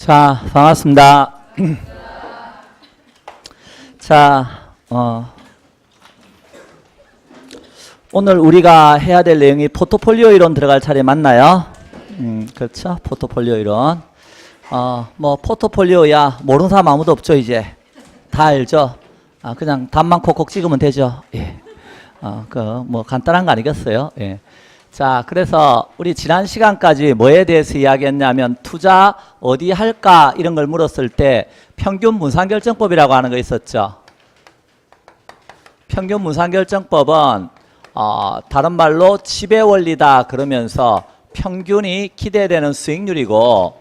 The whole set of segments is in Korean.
자, 반갑습니다. 자, 오늘 우리가 해야 될 내용이 포트폴리오 이론 들어갈 차례 맞나요? 그렇죠. 포트폴리오 이론. 뭐 포트폴리오야 모르는 사람 아무도 없죠. 이제 다 알죠. 그냥 답만 콕콕 찍으면 되죠. 예. 뭐 간단한 거 아니겠어요? 예. 자, 그래서 우리 지난 시간까지 뭐에 대해서 이야기했냐면 투자 어디 할까 이런 걸 물었을 때 평균 분산결정법이라고 하는 거 있었죠. 평균 분산결정법은 다른 말로 지배 원리다 그러면서 평균이 기대되는 수익률이고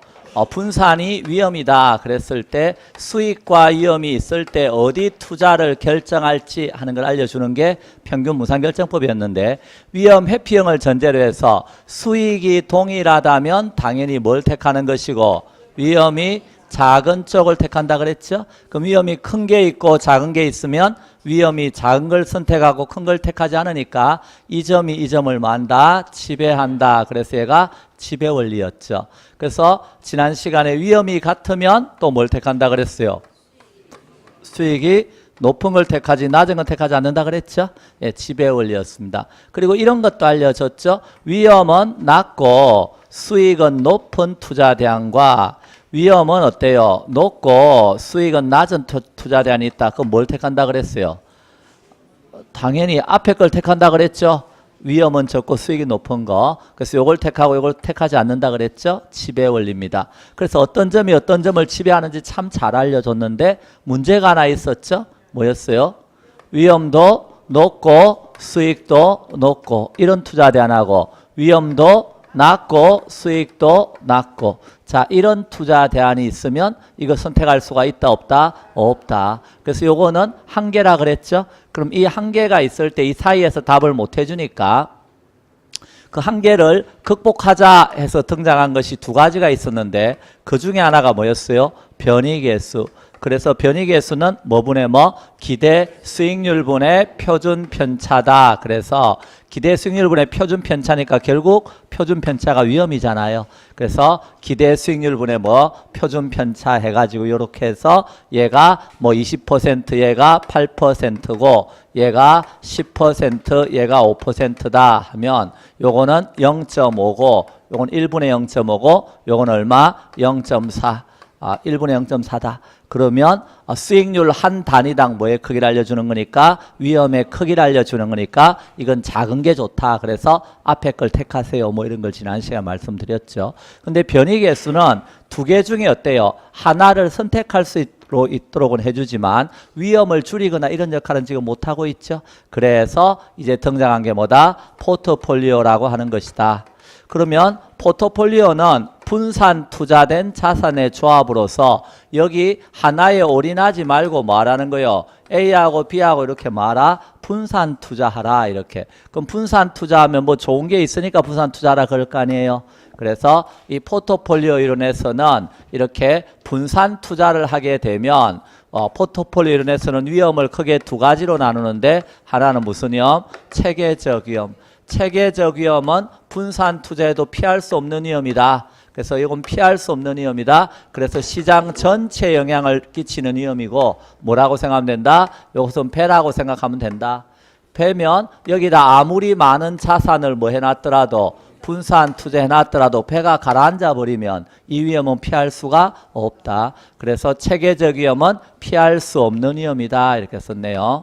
분산이 위험이다 그랬을 때 수익과 위험이 있을 때 어디 투자를 결정할지 하는 걸 알려주는 게 평균 분산결정법이었는데, 위험 회피형을 전제로 해서 수익이 동일하다면 당연히 뭘 택하는 것이고 위험이 작은 쪽을 택한다 그랬죠. 그럼 위험이 큰 게 있고 작은 게 있으면 위험이 작은 걸 선택하고 큰 걸 택하지 않으니까 이 점이 이 점을 만다 지배한다. 그래서 얘가 지배 원리였죠. 그래서 지난 시간에 위험이 같으면 또 뭘 택한다 그랬어요. 수익이 높은 걸 택하지 낮은 걸 택하지 않는다 그랬죠. 예, 지배 원리였습니다. 그리고 이런 것도 알려줬죠. 위험은 낮고 수익은 높은 투자 대안과 위험은 어때요? 높고 수익은 낮은 투자 대안이 있다. 그럼 뭘 택한다 그랬어요? 당연히 앞에 걸 택한다 그랬죠. 위험은 적고 수익이 높은 거. 그래서 요걸 택하고 요걸 택하지 않는다 그랬죠. 지배 원리입니다. 그래서 어떤 점이 어떤 점을 지배하는지 참 잘 알려줬는데 문제가 하나 있었죠. 뭐였어요? 위험도 높고 수익도 높고 이런 투자 대안하고 위험도 낮고 수익도 낮고, 자 이런 투자 대안이 있으면 이거 선택할 수가 있다 없다? 없다. 그래서 요거는 한계라 그랬죠. 그럼 이 한계가 있을 때 이 사이에서 답을 못 해주니까 그 한계를 극복하자 해서 등장한 것이 두 가지가 있었는데 그 중에 하나가 뭐였어요? 변이계수. 그래서 변이계수는 뭐분의 뭐? 기대 수익률분의 표준 편차다. 그래서 기대 수익률분의 표준 편차니까 결국 표준 편차가 위험이잖아요. 그래서 기대 수익률분의 뭐? 표준 편차 해가지고 이렇게 해서 얘가 뭐 20% 얘가 8%고 얘가 10% 얘가 5%다 하면 요거는 0.5고 요건 1분의 0.5고 요건 얼마? 0.4. 1분의 0.4다. 그러면 수익률 한 단위당 뭐의 크기를 알려주는 거니까 위험의 크기를 알려주는 거니까 이건 작은 게 좋다. 그래서 앞에 걸 택하세요. 뭐 이런 걸 지난 시간에 말씀드렸죠. 근데 변이계수는 두 개 중에 어때요? 하나를 선택할 수 있도록은 해주지만 위험을 줄이거나 이런 역할은 지금 못하고 있죠. 그래서 이제 등장한 게 뭐다? 포트폴리오라고 하는 것이다. 그러면 포트폴리오는 분산 투자된 자산의 조합으로서 여기 하나에 올인하지 말고 말하는 거요. A하고 B하고 이렇게 말아. 분산 투자하라 이렇게. 그럼 분산 투자하면 뭐 좋은 게 있으니까 분산 투자하라 그럴 거 아니에요. 그래서 이 포트폴리오 이론에서는 이렇게 분산 투자를 하게 되면 포트폴리오 이론에서는 위험을 크게 두 가지로 나누는데 하나는 무슨 위험? 체계적 위험. 체계적 위험은 분산 투자에도 피할 수 없는 위험이다. 그래서 이건 피할 수 없는 위험이다. 그래서 시장 전체에 영향을 끼치는 위험이고 뭐라고 생각하면 된다? 이것은 배라고 생각하면 된다. 배면 여기다 아무리 많은 자산을 뭐 해놨더라도 분산 투자해놨더라도 배가 가라앉아 버리면 이 위험은 피할 수가 없다. 그래서 체계적 위험은 피할 수 없는 위험이다. 이렇게 썼네요.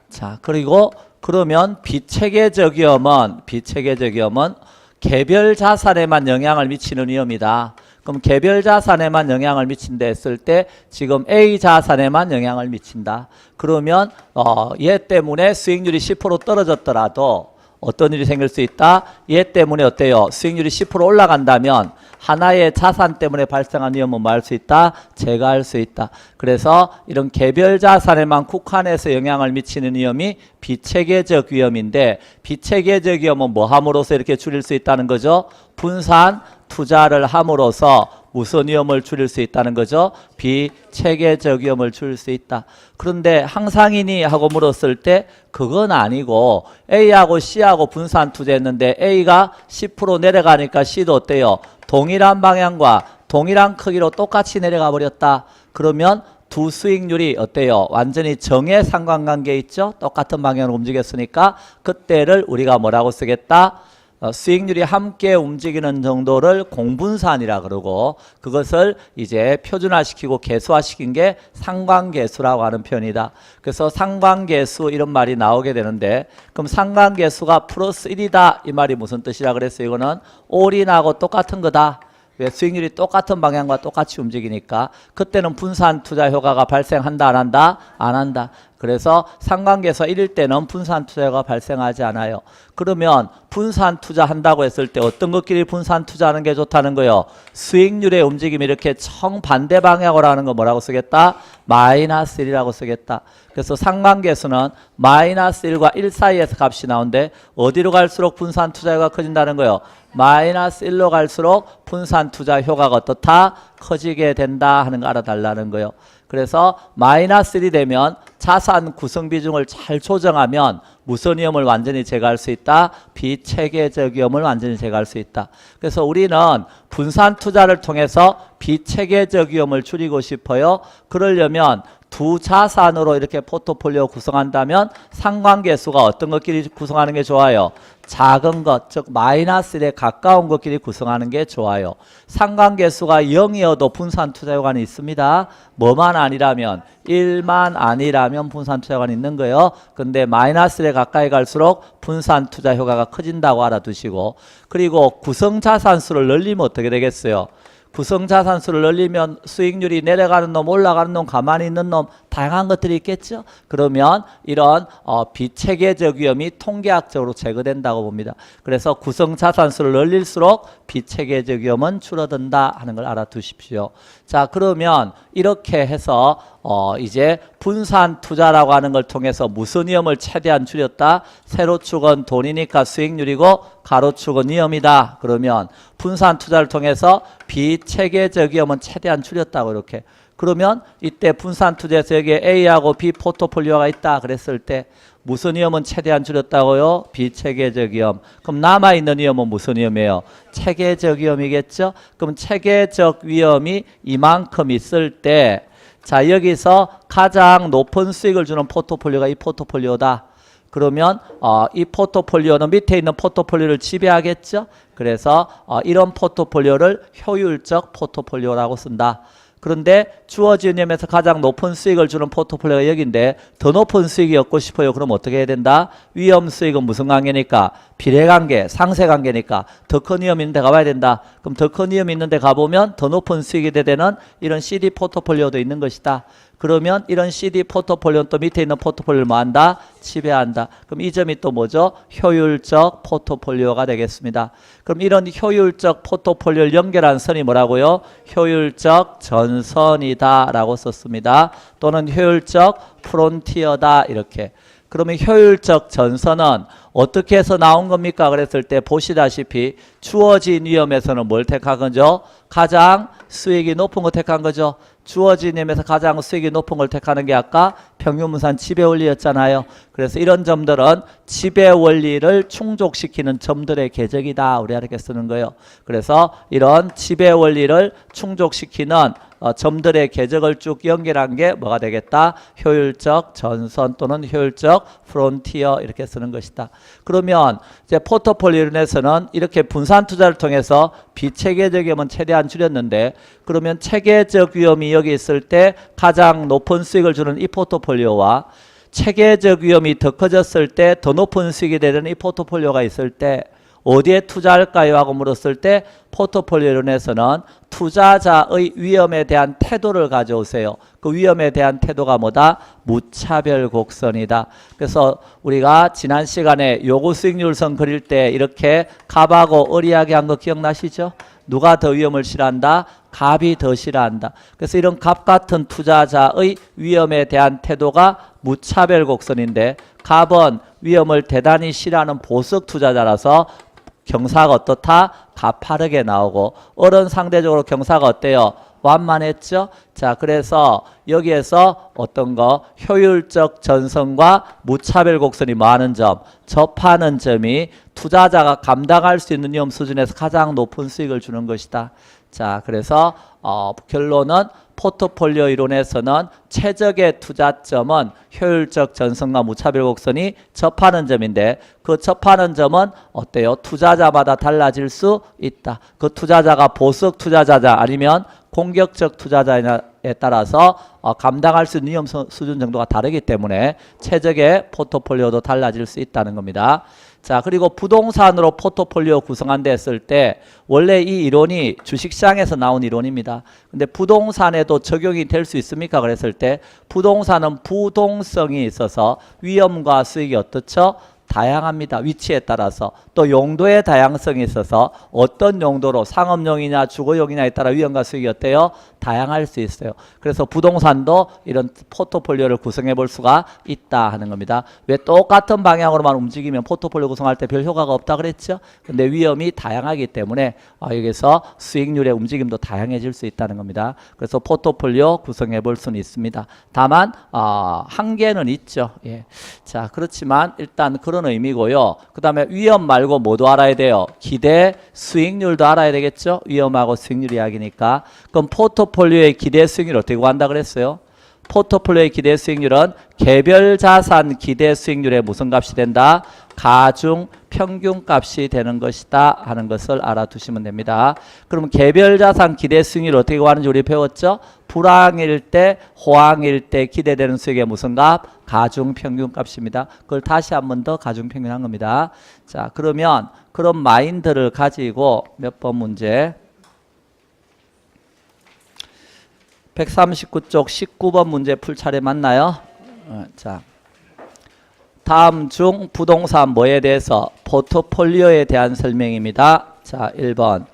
자, 그리고 그러면 비체계적 위험은 개별 자산에만 영향을 미치는 위험이다. 그럼 개별 자산에만 영향을 미친다 했을 때 지금 A 자산에만 영향을 미친다. 그러면 얘 때문에 수익률이 10% 떨어졌더라도 어떤 일이 생길 수 있다? 얘 때문에 어때요? 수익률이 10% 올라간다면 하나의 자산 때문에 발생한 위험은 뭐 할 수 있다? 제거할 수 있다. 그래서 이런 개별 자산에만 국한해서 영향을 미치는 위험이 비체계적 위험인데, 비체계적 위험은 뭐 함으로써 이렇게 줄일 수 있다는 거죠? 분산 투자를 함으로써 무슨 위험을 줄일 수 있다는 거죠? 비체계적 위험을 줄일 수 있다. 그런데 항상이니 하고 물었을 때 그건 아니고 A하고 C하고 분산 투자했는데 A가 10% 내려가니까 C도 어때요? 동일한 방향과 동일한 크기로 똑같이 내려가 버렸다. 그러면 두 수익률이 어때요? 완전히 정의 상관관계 있죠? 똑같은 방향으로 움직였으니까 그때를 우리가 뭐라고 쓰겠다? 수익률이 함께 움직이는 정도를 공분산이라 그러고 그것을 이제 표준화시키고 계수화시킨 게 상관계수라고 하는 표현이다. 그래서 상관계수 이런 말이 나오게 되는데 그럼 상관계수가 플러스 1이다 이 말이 무슨 뜻이라 그랬어요? 이거는 올인하고 똑같은 거다. 왜 수익률이 똑같은 방향과 똑같이 움직이니까 그때는 분산 투자 효과가 발생한다 안 한다? 안 한다. 그래서 상관계수 1일 때는 분산 투자가 발생하지 않아요. 그러면 분산 투자한다고 했을 때 어떤 것끼리 분산 투자하는 게 좋다는 거예요? 수익률의 움직임이 이렇게 정반대 방향으로 하는 거 뭐라고 쓰겠다? 마이너스 1이라고 쓰겠다. 그래서 상관계수는 마이너스 1과 1 사이에서 값이 나오는데 어디로 갈수록 분산 투자가 커진다는 거예요? 마이너스 1로 갈수록 분산 투자 효과가 어떻다? 커지게 된다 하는 거 알아달라는 거예요. 그래서 마이너스 1이 되면 자산 구성 비중을 잘 조정하면 무슨 위험을 완전히 제거할 수 있다? 비체계적 위험을 완전히 제거할 수 있다. 그래서 우리는 분산 투자를 통해서 비체계적 위험을 줄이고 싶어요. 그러려면 두 자산으로 이렇게 포트폴리오 구성한다면 상관계수가 어떤 것끼리 구성하는 게 좋아요? 작은 것, 즉 마이너스 1에 가까운 것끼리 구성하는 게 좋아요. 상관계수가 0이어도 분산 투자 효과는 있습니다. 뭐만 아니라면 1만 아니라면 분산 투자 효과는 있는 거예요. 근데 마이너스 1에 가까이 갈수록 분산 투자 효과가 커진다고 알아두시고 그리고 구성자산수를 늘리면 어떻게 되겠어요? 구성자산수를 늘리면 수익률이 내려가는 놈 올라가는 놈 가만히 있는 놈 다양한 것들이 있겠죠. 그러면 이런 비체계적 위험이 통계학적으로 제거된다고 봅니다. 그래서 구성자산수를 늘릴수록 비체계적 위험은 줄어든다 하는 걸 알아두십시오. 자 그러면 이렇게 해서 이제 분산 투자라고 하는 걸 통해서 무슨 위험을 최대한 줄였다? 세로축은 돈이니까 수익률이고 가로축은 위험이다. 그러면 분산 투자를 통해서 비체계적 위험은 최대한 줄였다고 이렇게. 그러면 이때 분산 투자에서 여기에 A하고 B 포트폴리오가 있다 그랬을 때 무슨 위험은 최대한 줄였다고요? 비체계적 위험. 그럼 남아있는 위험은 무슨 위험이에요? 체계적 위험이겠죠? 그럼 체계적 위험이 이만큼 있을 때 자 여기서 가장 높은 수익을 주는 포트폴리오가 이 포트폴리오다. 그러면 이 포트폴리오는 밑에 있는 포트폴리오를 지배하겠죠. 그래서 이런 포트폴리오를 효율적 포트폴리오라고 쓴다. 그런데 주어진 위험에서 가장 높은 수익을 주는 포트폴리오가 여기인데 더 높은 수익이 얻고 싶어요. 그럼 어떻게 해야 된다? 위험 수익은 무슨 관계니까? 비례관계, 상세관계니까 더 큰 위험이 있는 데 가봐야 된다. 그럼 더 큰 위험이 있는 데 가보면 더 높은 수익이 되는 이런 CD 포트폴리오도 있는 것이다. 그러면 이런 CD 포트폴리오는 또 밑에 있는 포트폴리오를 뭐 한다? 지배한다. 그럼 이 점이 또 뭐죠? 효율적 포트폴리오가 되겠습니다. 그럼 이런 효율적 포트폴리오를 연결한 선이 뭐라고요? 효율적 전선이다 라고 썼습니다. 또는 효율적 프론티어다 이렇게. 그러면 효율적 전선은 어떻게 해서 나온 겁니까? 그랬을 때 보시다시피 주어진 위험에서는 뭘 택한 거죠? 가장 수익이 높은 거 택한 거죠. 주어진 위험에서 가장 수익이 높은 걸 택하는 게 아까 평균분산 지배 원리였잖아요. 그래서 이런 점들은 지배 원리를 충족시키는 점들의 궤적이다. 우리가 이렇게 쓰는 거예요. 그래서 이런 지배 원리를 충족시키는 점들의 궤적을 쭉 연결한 게 뭐가 되겠다? 효율적 전선 또는 효율적 프론티어 이렇게 쓰는 것이다. 그러면 이제 포트폴리오에서는 이렇게 분산 투자를 통해서 비체계적 위험은 최대한 줄였는데 그러면 체계적 위험이 여기 있을 때 가장 높은 수익을 주는 이 포트폴리오와 체계적 위험이 더 커졌을 때 더 높은 수익이 되는 이 포트폴리오가 있을 때 어디에 투자할까요? 하고 물었을 때 포트폴리오론에서는 투자자의 위험에 대한 태도를 가져오세요. 그 위험에 대한 태도가 뭐다? 무차별 곡선이다. 그래서 우리가 지난 시간에 요구 수익률선 그릴 때 이렇게 갑하고 을이야기 한 거 기억나시죠? 누가 더 위험을 싫어한다? 갑이 더 싫어한다. 그래서 이런 갑 같은 투자자의 위험에 대한 태도가 무차별 곡선인데 갑은 위험을 대단히 싫어하는 보석 투자자라서 경사가 어떻다? 가파르게 나오고 을은 상대적으로 경사가 어때요? 완만했죠? 자, 그래서 여기에서 어떤 거 효율적 전선과 무차별 곡선이 뭐하는 점? 접하는 점이 투자자가 감당할 수 있는 위험 수준에서 가장 높은 수익을 주는 것이다. 자, 그래서 결론은 포트폴리오 이론에서는 최적의 투자점은 효율적 전선과 무차별 곡선이 접하는 점인데 그 접하는 점은 어때요? 투자자마다 달라질 수 있다. 그 투자자가 보석 투자자자 아니면 공격적 투자자에 따라서 감당할 수 있는 위험 수준 정도가 다르기 때문에 최적의 포트폴리오도 달라질 수 있다는 겁니다. 자, 그리고 부동산으로 포트폴리오 구성한다 했을 때 원래 이 이론이 주식시장에서 나온 이론입니다. 근데 부동산에도 적용이 될 수 있습니까? 그랬을 때 부동산은 부동성이 있어서 위험과 수익이 어떻죠? 다양합니다. 위치에 따라서. 또 용도의 다양성이 있어서 어떤 용도로 상업용이냐 주거용이냐에 따라 위험과 수익이 어때요? 다양할 수 있어요. 그래서 부동산도 이런 포트폴리오를 구성해 볼 수가 있다 하는 겁니다. 왜 똑같은 방향으로만 움직이면 포트폴리오 구성할 때 별 효과가 없다 그랬죠? 근데 위험이 다양하기 때문에 여기서 수익률의 움직임도 다양해질 수 있다는 겁니다. 그래서 포트폴리오 구성해 볼 수는 있습니다. 다만 한계는 있죠. 예. 자, 그렇지만 일단 그런 의미고요. 그 다음에 위험 말고 뭐도 알아야 돼요? 기대 수익률도 알아야 되겠죠? 위험하고 수익률 이야기니까. 그럼 포트폴리오의 기대 수익률 어떻게 구한다 그랬어요? 포트폴리오의 기대 수익률은 개별 자산 기대 수익률의 무슨 값이 된다? 가중 평균 값이 되는 것이다 하는 것을 알아두시면 됩니다. 그러면 개별 자산 기대 수익률 어떻게 구하는지 우리 배웠죠? 불황일 때, 호황일 때 기대되는 수익의 무슨 값? 가중 평균 값입니다. 그걸 다시 한 번 더 가중 평균한 겁니다. 자, 그러면 그런 마인드를 가지고 몇 번 문제 139쪽 19번 문제 풀 차례 맞나요? 자, 다음 중 부동산 뭐에 대해서? 포트폴리오에 대한 설명입니다. 자, 1번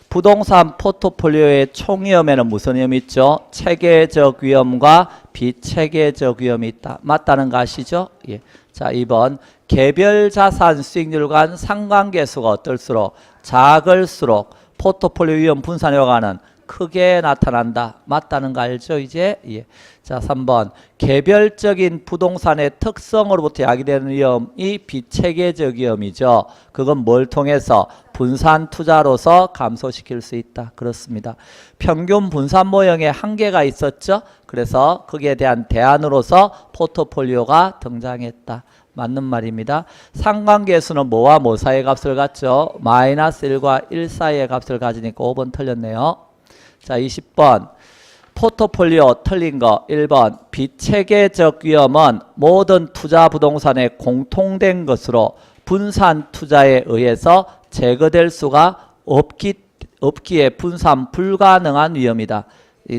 부동산 포트폴리오의 총위험에는 무슨 위험이 있죠? 체계적 위험과 비체계적 위험이 있다. 맞다는 거 아시죠? 예. 자, 2번 개별 자산 수익률 간 상관계수가 어떨수록 작을수록 포트폴리오 위험 분산 효과는 크게 나타난다. 맞다는 거 알죠? 이제 예. 자, 3번 개별적인 부동산의 특성으로부터 야기되는 위험이 비체계적 위험이죠. 그건 뭘 통해서? 분산 투자로서 감소시킬 수 있다. 그렇습니다. 평균 분산 모형에 한계가 있었죠. 그래서 거기에 대한 대안으로서 포트폴리오가 등장했다. 맞는 말입니다. 상관계수는 뭐와 뭐 사이의 값을 갖죠? 마이너스 1과 1 사이의 값을 가지니까 5번 틀렸네요. 자, 20번 포트폴리오 틀린 거 1번 비체계적 위험은 모든 투자 부동산의 공통된 것으로 분산 투자에 의해서 제거될 수가 없기에 분산 불가능한 위험이다.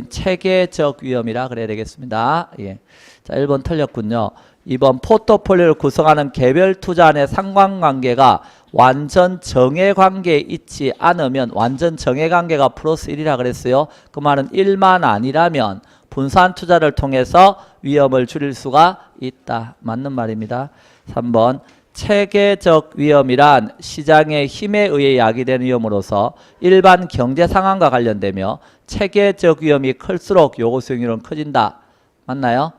체계적 위험이라 그래야 되겠습니다. 예. 자, 1번 틀렸군요. 2번 포트폴리오를 구성하는 개별 투자 안의 상관관계가 완전 정해관계에 있지 않으면 완전 정해관계가 플러스 1이라 그랬어요. 그 말은 1만 아니라면 분산 투자를 통해서 위험을 줄일 수가 있다. 맞는 말입니다. 3번 체계적 위험이란 시장의 힘에 의해 야기되는 위험으로서 일반 경제 상황과 관련되며 체계적 위험이 클수록 요구 수익률은 커진다. 맞나요?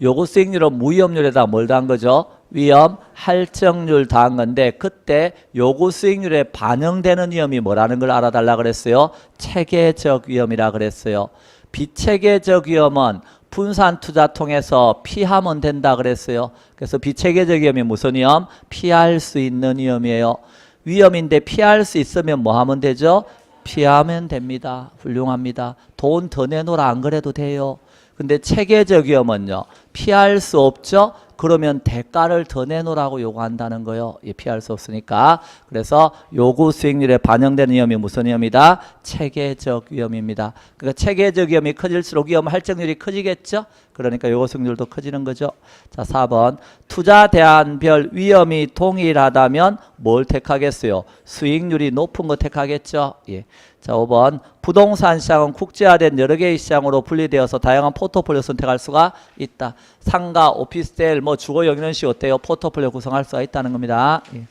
요구 수익률은 무위험률에다 뭘 더한 거죠? 위험 할증률 더한 건데 그때 요구 수익률에 반영되는 위험이 뭐라는 걸 알아달라 그랬어요? 체계적 위험이라 그랬어요. 비체계적 위험은 분산 투자 통해서 피하면 된다 그랬어요. 그래서 비체계적 위험이 무슨 위험? 피할 수 있는 위험이에요. 위험인데 피할 수 있으면 뭐 하면 되죠? 피하면 됩니다. 훌륭합니다. 돈 더 내놓으라 안 그래도 돼요. 근데 체계적 위험은요. 피할 수 없죠. 그러면 대가를 더 내놓으라고 요구한다는 거예요. 예, 피할 수 없으니까. 그래서 요구 수익률에 반영되는 위험이 무슨 위험이다? 체계적 위험입니다. 그러니까 체계적 위험이 커질수록 위험 할증률이 커지겠죠. 그러니까 요구 수익률도 커지는 거죠. 자, 4번 투자 대안별 위험이 동일하다면 뭘 택하겠어요? 수익률이 높은 거 택하겠죠. 예. 자, 5번 부동산 시장은 국제화된 여러 개의 시장으로 분리되어서 다양한 포트폴리오 선택할 수가 있다. 상가, 오피스텔, 뭐 주거용 이런 식 어때요? 포트폴리오 구성할 수가 있다는 겁니다. 예.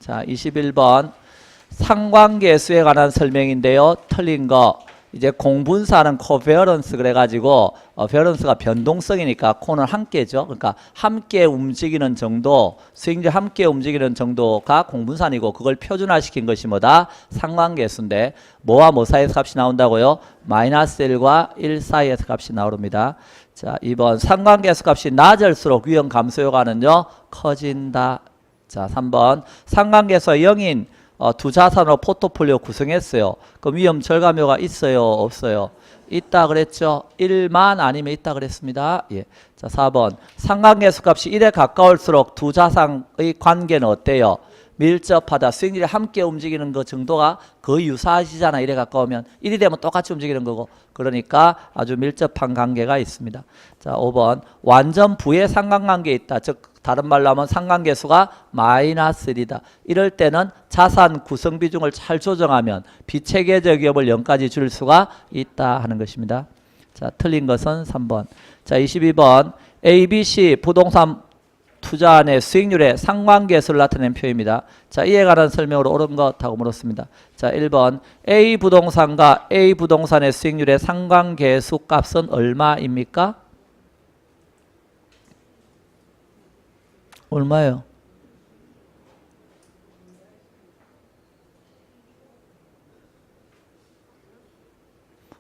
자, 21번 상관계수에 관한 설명인데요. 틀린 거 이제 공분사는 코베어런스 그래가지고 베어런스가 변동성이니까 코는 함께죠. 그러니까 함께 움직이는 정도, 스윙률 함께 움직이는 정도가 공분산이고 그걸 표준화시킨 것이 뭐다? 상관계수인데 뭐와 뭐 사이에서 값이 나온다고요? 마이너스 1과 1 사이에서 값이 나옵니다. 자, 2번 상관계수 값이 낮을수록 위험 감소 효과는요 커진다. 자, 3번 상관계수가 0인 두 자산으로 포트폴리오 구성했어요. 그럼 위험 절감효가 있어요? 없어요? 있다 그랬죠? 1만 아니면 있다 그랬습니다. 예. 자, 4번 상관계수 값이 1에 가까울수록 두 자산의 관계는 어때요? 밀접하다. 수익률이 함께 움직이는 그 정도가 거의 유사하시잖아. 1에 가까우면 1이 되면 똑같이 움직이는 거고 그러니까 아주 밀접한 관계가 있습니다. 자, 5번 완전 부의 상관관계에 있다. 즉 다른 말로 하면 상관계수가 마이너스 1이다. 이럴 때는 자산 구성 비중을 잘 조정하면 비체계적 위험을 0까지 줄일 수가 있다 하는 것입니다. 자, 틀린 것은 3번. 자, 22번 ABC 부동산 투자안의 수익률의 상관계수를 나타낸 표입니다. 자, 이에 관한 설명으로 옳은 것하고 물었습니다. 자, 1번 A 부동산과 A 부동산의 수익률의 상관계수 값은 얼마입니까? 얼마예요?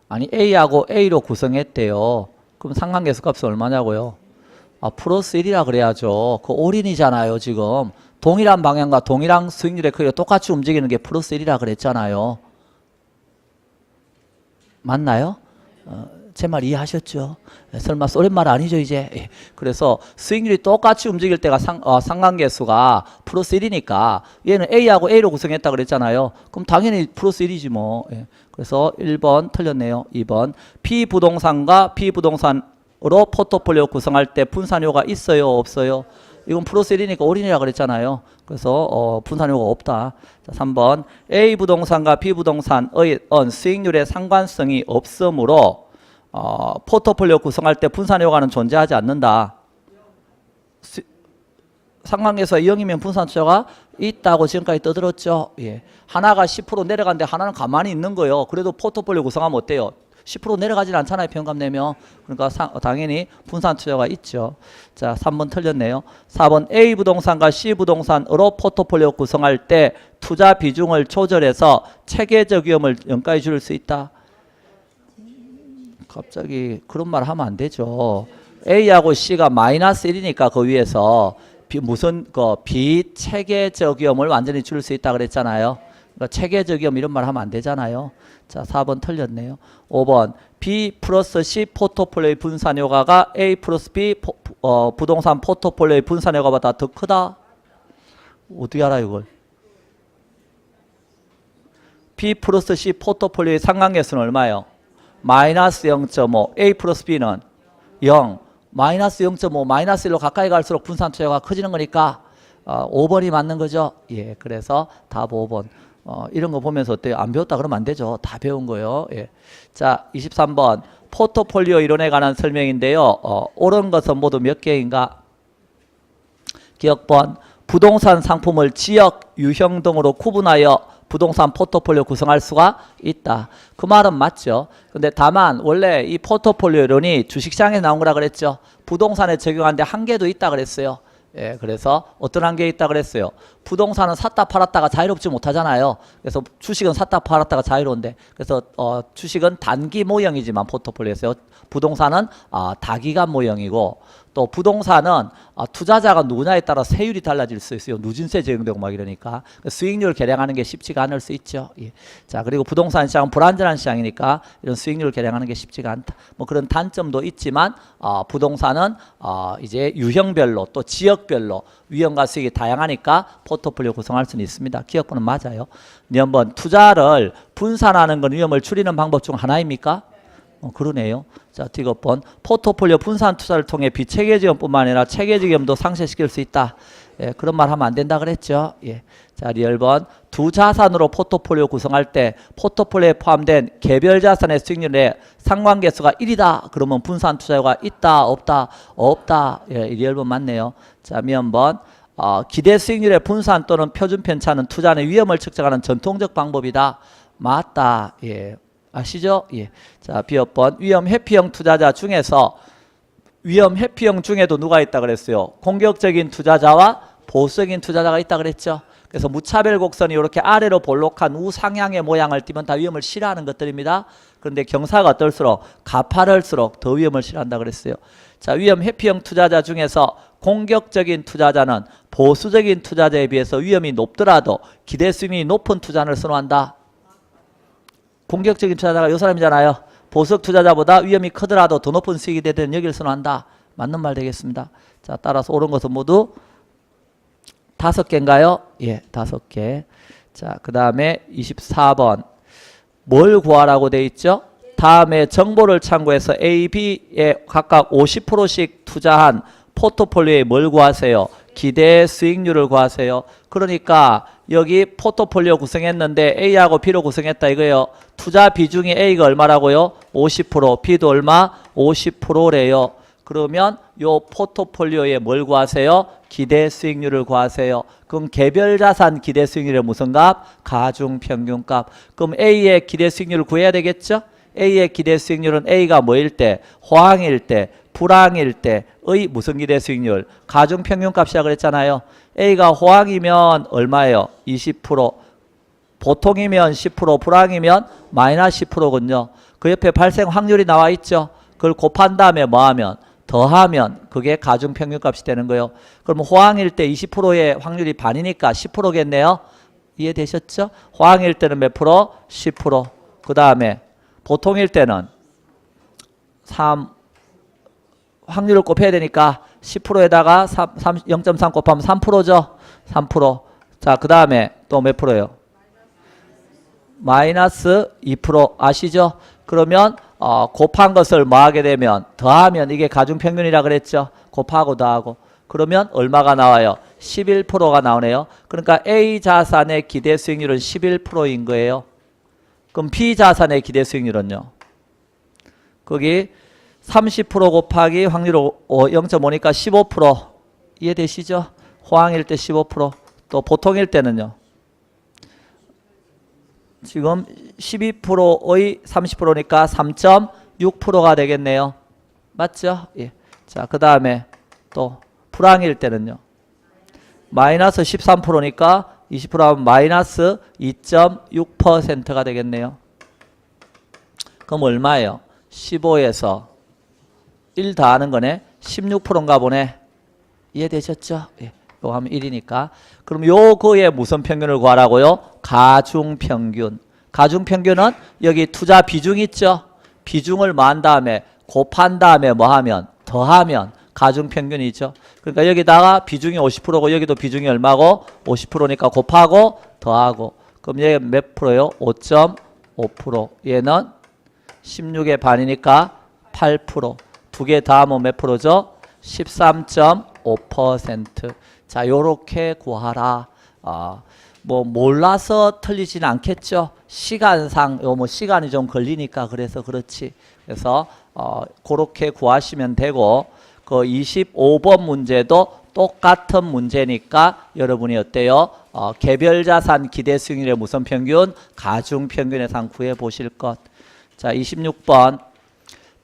아니 A하고 A로 구성했대요. 그럼 상관계수 값은 얼마냐고요? 아, 플러스 1이라 그래야죠. 그 올인이잖아요. 지금 동일한 방향과 동일한 수익률의 크기가 똑같이 움직이는 게 플러스 1이라 그랬잖아요. 맞나요? 제 말 이해하셨죠? 설마 쏘린 말 아니죠 이제? 예. 그래서 수익률이 똑같이 움직일 때가 상관계수가 플러스 1이니까 얘는 A하고 A로 구성했다 그랬잖아요. 그럼 당연히 플러스 1이지 뭐. 예. 그래서 1번 틀렸네요. 2번 B부동산과 B부동산으로 포트폴리오 구성할 때 분산효가 있어요? 없어요? 이건 플러스 1이니까 올인이라 그랬잖아요. 그래서 분산효가 없다. 자, 3번 A 부동산과 B 부동산의 수익률의 상관성이 없으므로 포트폴리오 구성할 때 분산효과는 존재하지 않는다. 상관계수가 0이면 분산효과가 있다고 지금까지 떠들었죠. 예. 하나가 10% 내려가는데 하나는 가만히 있는 거예요. 그래도 포트폴리오 구성하면 어때요? 10% 내려가진 않잖아요. 평감 내면. 그러니까 당연히 분산투자가 있죠. 자, 3번 틀렸네요. 4번 A 부동산과 C 부동산으로 포트폴리오 구성할 때 투자 비중을 조절해서 체계적 위험을 0까지 줄일 수 있다. 갑자기 그런 말 하면 안 되죠. A하고 C가 마이너스 1이니까 그 위에서 비체계적 위험을 완전히 줄일 수 있다 그랬잖아요. 그러니까 체계적 위험 이런 말 하면 안 되잖아요. 자, 4번 틀렸네요. 5번 B 플러스 C 포트폴리오의 분산효과가 A 플러스 B 부동산 포트폴리오의 분산효과보다 더 크다. 어떻게 알아요 이걸? B 플러스 C 포트폴리오의 상관계수는 얼마예요? 마이너스 0.5 A 플러스 B는 0 마이너스 0.5 마이너스 1로 가까이 갈수록 분산투자가 커지는 거니까 5번이 맞는 거죠. 예, 그래서 답 5번. 이런 거 보면서 어때요? 안 배웠다 그러면 안 되죠. 다 배운 거예요. 예. 자, 23번 포트폴리오 이론에 관한 설명인데요. 옳은 것은 모두 몇 개인가? 기억번 부동산 상품을 지역, 유형 등으로 구분하여 부동산 포트폴리오 구성할 수가 있다. 그 말은 맞죠. 근데 다만 원래 이 포트폴리오 이론이 주식시장에 나온 거라 그랬죠. 부동산에 적용하는데 한계도 있다 그랬어요. 예, 그래서 어떤 한계가 있다 그랬어요. 부동산은 샀다 팔았다가 자유롭지 못하잖아요. 그래서 주식은 샀다 팔았다가 자유로운데, 그래서 주식은 단기 모형이지만 포트폴리오에서요. 부동산은 다기간 모형이고, 또 부동산은 투자자가 누구냐에 따라 세율이 달라질 수 있어요. 누진세 적용되고 막 이러니까 수익률을 계량하는 게 쉽지가 않을 수 있죠. 예. 자, 그리고 부동산 시장은 불안전한 시장이니까 이런 수익률을 계량하는 게 쉽지가 않다. 뭐 그런 단점도 있지만 부동산은 이제 유형별로 또 지역별로 위험과 수익이 다양하니까 포트폴리오 구성할 수는 있습니다. 기억번은 맞아요. 한번 투자를 분산하는 건 위험을 줄이는 방법 중 하나입니까? 그러네요. 자, 디귿번 포트폴리오 분산 투자를 통해 비체계적 위험뿐만 아니라 체계적 위험도 상쇄시킬 수 있다. 예, 그런 말 하면 안 된다 그랬죠. 예. 자, 리얼번 두 자산으로 포트폴리오 구성할 때 포트폴리오에 포함된 개별 자산의 수익률의 상관계수가 1이다. 그러면 분산 투자가 있다, 없다, 없다. 예, 리얼번 맞네요. 자, 미연번 기대 수익률의 분산 또는 표준 편차는 투자의 위험을 측정하는 전통적 방법이다. 맞다. 예. 아시죠? 예. 자, B번 위험 회피형 투자자 중에서 위험 회피형 중에도 누가 있다 그랬어요? 공격적인 투자자와 보수적인 투자자가 있다 그랬죠. 그래서 무차별 곡선이 이렇게 아래로 볼록한 우상향의 모양을 띠면 다 위험을 싫어하는 것들입니다. 그런데 경사가 어떨수록 가파를수록 더 위험을 싫어한다 그랬어요. 자, 위험 회피형 투자자 중에서 공격적인 투자자는 보수적인 투자자에 비해서 위험이 높더라도 기대 수익률이 높은 투자를 선호한다. 공격적인 투자자가 이 사람이잖아요. 보수적 투자자보다 위험이 크더라도 더 높은 수익이 되는 여기를 선호한다. 맞는 말 되겠습니다. 자, 따라서 옳은 것은 모두 5개인가요? 예, 5개. 자, 그 다음에 24번. 뭘 구하라고 돼 있죠? 다음에 정보를 참고해서 A, B에 각각 50%씩 투자한 포트폴리오에 뭘 구하세요? 기대 수익률을 구하세요. 그러니까 여기 포트폴리오 구성했는데 A하고 B로 구성했다 이거예요. 투자 비중이 A가 얼마라고요? 50%, B도 얼마? 50%래요. 그러면 요 포트폴리오에 뭘 구하세요? 기대 수익률을 구하세요. 그럼 개별 자산 기대 수익률의 무슨 값? 가중평균값. 그럼 A의 기대 수익률을 구해야 되겠죠? A의 기대 수익률은 A가 뭐일 때? 호황일 때, 불황일 때의 무슨 기대 수익률? 가중평균값이라 그랬잖아요. A가 호황이면 얼마예요? 20%. 보통이면 10%, 불황이면 마이너스 10%거든요. 그 옆에 발생 확률이 나와 있죠. 그걸 곱한 다음에 뭐하면? 더하면 그게 가중평균값이 되는 거예요. 그럼 호황일 때 20%의 확률이 반이니까 10%겠네요. 이해되셨죠? 호황일 때는 몇 프로? 10%. 그 다음에 보통일 때는 3 확률을 곱해야 되니까 10%에다가 0.3 곱하면 3%죠. 3%. 자, 그 다음에 또 몇 프로예요? 마이너스 2% 아시죠? 그러면 곱한 것을 뭐 하게 되면 더하면 이게 가중평균이라 그랬죠. 곱하고 더하고. 그러면 얼마가 나와요? 11%가 나오네요. 그러니까 A 자산의 기대 수익률은 11%인 거예요. 그럼 B 자산의 기대 수익률은요? 거기 30% 곱하기 확률 0.5니까 15%. 이해되시죠? 호황일 때 15%. 또 보통일 때는요? 지금 12%의 30%니까 3.6%가 되겠네요. 맞죠? 예. 자, 그 다음에 또 불황일 때는요. 마이너스 13%니까 20%하면 마이너스 2.6%가 되겠네요. 그럼 얼마예요? 15에서 1 더하는 거네. 16%인가 보네. 이해되셨죠? 예. 요거 하면 1이니까. 그럼 요거의 무슨 평균을 구하라고요? 가중평균. 가중평균은 여기 투자 비중 있죠? 비중을 뭐 한 다음에 곱한 다음에 뭐 하면? 더하면 가중평균이죠. 그러니까 여기다가 비중이 50%고 여기도 비중이 얼마고? 50%니까 곱하고 더하고. 그럼 얘 몇 프로요? 5.5%. 얘는 16의 반이니까 8%. 두 개 더하면 몇 프로죠? 13.5%. 자, 요렇게 구하라. 뭐 몰라서 틀리진 않겠죠. 시간상 뭐 시간이 좀 걸리니까 그래서 그렇지. 그래서 그렇게 구하시면 되고 그 25번 문제도 똑같은 문제니까 여러분이 어때요? 개별 자산 기대 수익률의 무슨 평균? 가중 평균의 상 구해 보실 것. 자, 26번.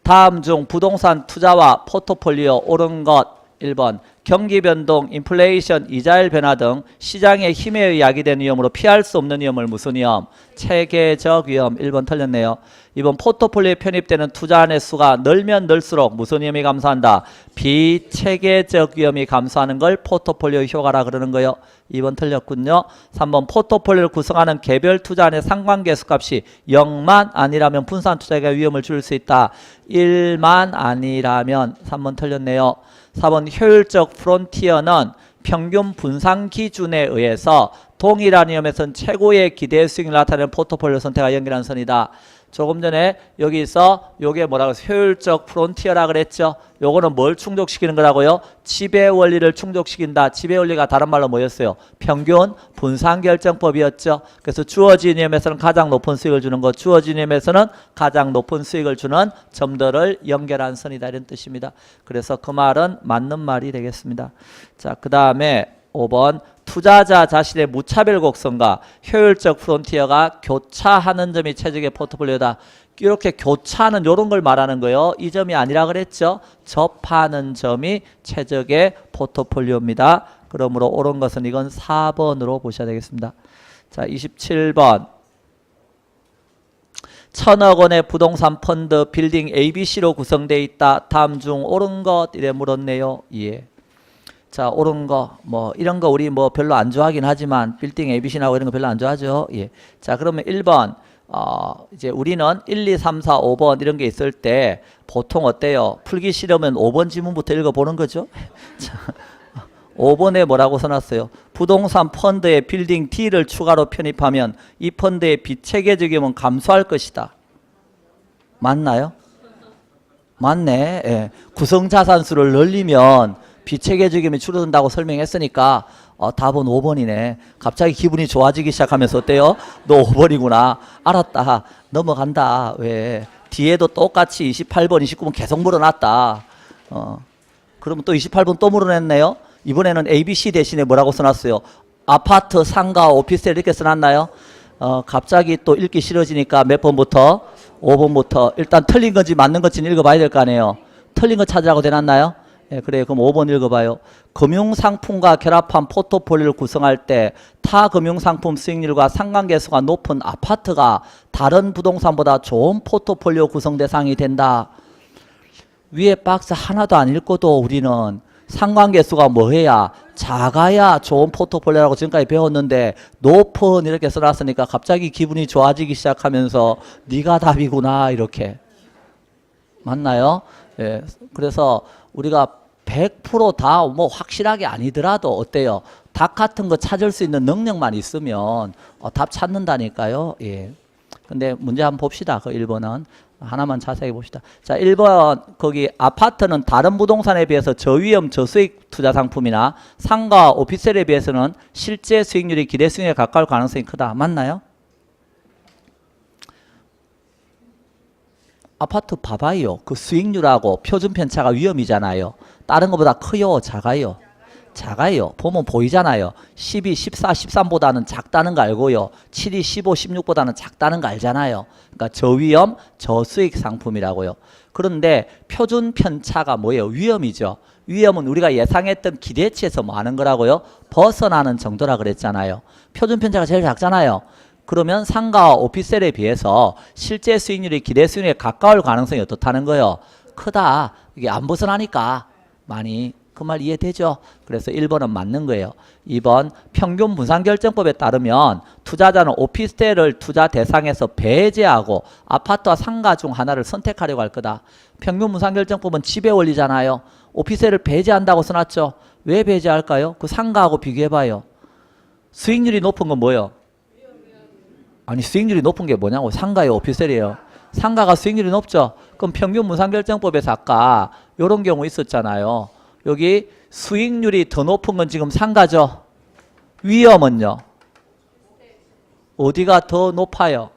다음 중 부동산 투자와 포트폴리오 옳은 것. 1번. 경기 변동, 인플레이션, 이자율 변화 등 시장의 힘에 의해 야기되는 위험으로 피할 수 없는 위험을 무슨 위험? 체계적 위험. 1번 틀렸네요. 2번 포트폴리오에 편입되는 투자안의 수가 늘면 늘수록 무슨 위험이 감소한다? 비체계적 위험이 감소하는 걸 포트폴리오 효과라 그러는 거예요. 2번 틀렸군요. 3번 포트폴리오를 구성하는 개별 투자안의 상관계수 값이 0만 아니라면 분산 투자가 위험을 줄 수 있다. 1만 아니라면 3번 틀렸네요. 4번 효율적 프론티어는 평균 분산 기준에 의해서 동일한 위험에선 최고의 기대 수익을 나타내는 포트폴리오 선택과 연결한 선이다. 조금 전에 여기서 요게 뭐라고 해서 효율적 프론티어라 그랬죠. 요거는 뭘 충족시키는 거라고요? 지배 원리를 충족시킨다. 지배 원리가 다른 말로 뭐였어요? 평균 분산 결정법이었죠. 그래서 주어진 위험에서는 가장 높은 수익을 주는 것, 주어진 위험에서는 가장 높은 수익을 주는 점들을 연결한 선이다 이런 뜻입니다. 그래서 그 말은 맞는 말이 되겠습니다. 자, 그 다음에 5번 투자자 자신의 무차별 곡선과 효율적 프론티어가 교차하는 점이 최적의 포트폴리오다. 이렇게 교차하는 이런 걸 말하는 거예요. 이 점이 아니라 그랬죠. 접하는 점이 최적의 포트폴리오입니다. 그러므로 옳은 것은 이건 4번으로 보셔야 되겠습니다. 자, 27번. 1,000억 원의 부동산 펀드 빌딩 ABC로 구성되어 있다. 다음 중 옳은 것 이래 물었네요. 예. 자, 옳은 거, 뭐, 이런 거 우리 뭐 별로 안 좋아하긴 하지만, 빌딩 ABC라고 이런 거 별로 안 좋아하죠. 예. 자, 그러면 1번, 이제 우리는 1, 2, 3, 4, 5번 이런 게 있을 때 보통 어때요? 풀기 싫으면 5번 지문부터 읽어보는 거죠. 자, 5번에 뭐라고 써놨어요? 부동산 펀드에 빌딩 D를 추가로 편입하면 이 펀드의 비체계적임은 감소할 것이다. 맞나요? 맞네. 예. 구성자산수를 늘리면 비체계적임이 줄어든다고 설명했으니까 답은 5번이네. 갑자기 기분이 좋아지기 시작하면서 어때요? 너 5번이구나. 알았다. 넘어간다. 왜? 뒤에도 똑같이 28번, 29번 계속 물어놨다. 그러면 또 28번 또 물어냈네요. 이번에는 ABC 대신에 뭐라고 써놨어요? 아파트, 상가, 오피스텔 이렇게 써놨나요? 갑자기 또 읽기 싫어지니까 몇 번부터? 5번부터. 일단 틀린 건지 맞는 건지 읽어봐야 될 거 아니에요. 틀린 거 찾으라고 되놨나요? 예, 그래요. 그럼 5번 읽어봐요. 금융상품과 결합한 포트폴리오를 구성할 때 타 금융상품 수익률과 상관계수가 높은 아파트가 다른 부동산보다 좋은 포트폴리오 구성 대상이 된다. 위에 박스 하나도 안 읽고도 우리는 상관계수가 뭐해야 작아야 좋은 포트폴리오라고 지금까지 배웠는데 높은 이렇게 써놨으니까 갑자기 기분이 좋아지기 시작하면서 네가 답이구나 이렇게. 맞나요? 예, 그래서 우리가 100% 다 뭐 확실하게 아니더라도 어때요? 답 같은 거 찾을 수 있는 능력만 있으면 답 찾는다니까요. 예. 근데 문제 한번 봅시다. 그 1번은. 하나만 자세히 봅시다. 자, 1번 거기 아파트는 다른 부동산에 비해서 저위험 저수익 투자 상품이나 상가 오피스텔에 비해서는 실제 수익률이 기대 수익률에 가까울 가능성이 크다. 맞나요? 아파트 봐봐요. 그 수익률하고 표준 편차가 위험이잖아요. 다른 것보다 커요? 작아요? 작아요. 보면 보이잖아요. 12, 14, 13보다는 작다는 거 알고요. 7이 15, 16보다는 작다는 거 알잖아요. 그러니까 저위험, 저수익 상품이라고요. 그런데 표준 편차가 뭐예요? 위험이죠. 위험은 우리가 예상했던 기대치에서 뭐 하는 거라고요? 벗어나는 정도라 그랬잖아요. 표준 편차가 제일 작잖아요. 그러면 상가와 오피스텔에 비해서 실제 수익률이 기대 수익률에 가까울 가능성이 어떻다는 거예요? 크다. 이게 안 벗어나니까 많이. 그 말 이해되죠? 그래서 1번은 맞는 거예요. 2번 평균 분산결정법에 따르면 투자자는 오피스텔을 투자 대상에서 배제하고 아파트와 상가 중 하나를 선택하려고 할 거다. 평균 분산결정법은 지배 원리잖아요. 오피스텔을 배제한다고 써놨죠. 왜 배제할까요? 그 상가하고 비교해봐요. 수익률이 높은 건 뭐예요? 아니 수익률이 높은 게 뭐냐고. 상가예요, 오피스텔이에요. 상가가 수익률이 높죠. 그럼 평균 분산결정법에서 아까 이런 경우 있었잖아요. 여기 수익률이 더 높은 건 지금 상가죠. 위험은요? 어디가 더 높아요?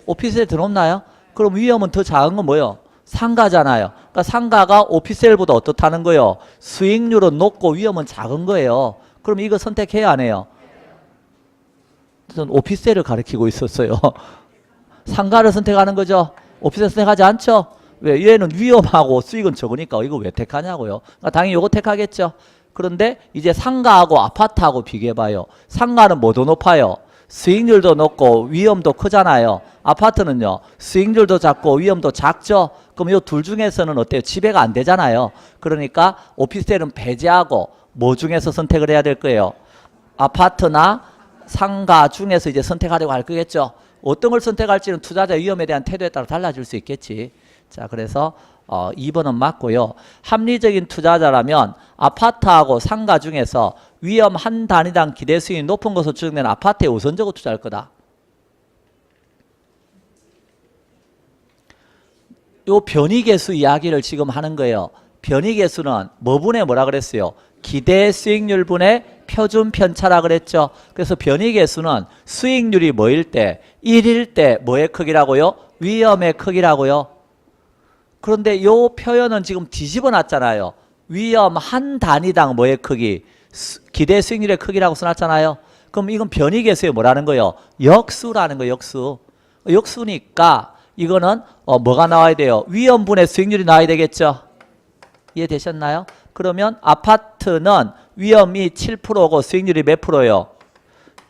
오피스텔 더 높나요? 그럼 위험은 더 작은 건 뭐예요? 상가잖아요. 그러니까 상가가 오피스텔보다 어떻다는 거예요? 수익률은 높고 위험은 작은 거예요. 그럼 이거 선택해야 안 해요? 저는 오피스텔을 가리키고 있었어요. 상가를 선택하는 거죠. 오피스텔 선택하지 않죠? 왜? 얘는 위험하고 수익은 적으니까 이거 왜 택하냐고요. 그러니까 당연히 이거 택하겠죠. 그런데 이제 상가하고 아파트하고 비교해봐요. 상가는 뭐도 높아요? 수익률도 높고 위험도 크잖아요. 아파트는요. 수익률도 작고 위험도 작죠. 그럼 이 둘 중에서는 어때요? 지배가 안 되잖아요. 그러니까 오피스텔은 배제하고 뭐 중에서 선택을 해야 될 거예요? 아파트나 상가 중에서 이제 선택하려고 할 거겠죠. 어떤 걸 선택할지는 투자자 위험에 대한 태도에 따라 달라질 수 있겠지. 자, 그래서 2번은 맞고요. 합리적인 투자자라면 아파트하고 상가 중에서 위험 한 단위당 기대 수익이 높은 것으로 추정되는 아파트에 우선적으로 투자할 거다. 요 변이계수 이야기를 지금 하는 거예요. 변이계수는 뭐분의 뭐라 그랬어요? 기대 수익률분의 표준 편차라 그랬죠. 그래서 변이계수는 수익률이 뭐일 때? 1일 때 뭐의 크기라고요? 위험의 크기라고요. 그런데 요 표현은 지금 뒤집어 놨잖아요. 위험 한 단위당 뭐의 크기? 기대 수익률의 크기라고 써놨잖아요. 그럼 이건 변이계수에 뭐라는 거예요? 역수라는 거예요. 역수. 역수니까 이거는 뭐가 나와야 돼요? 위험분의 수익률이 나와야 되겠죠? 이해되셨나요? 그러면 아파트는 위험이 7%고 수익률이 몇 프로예요?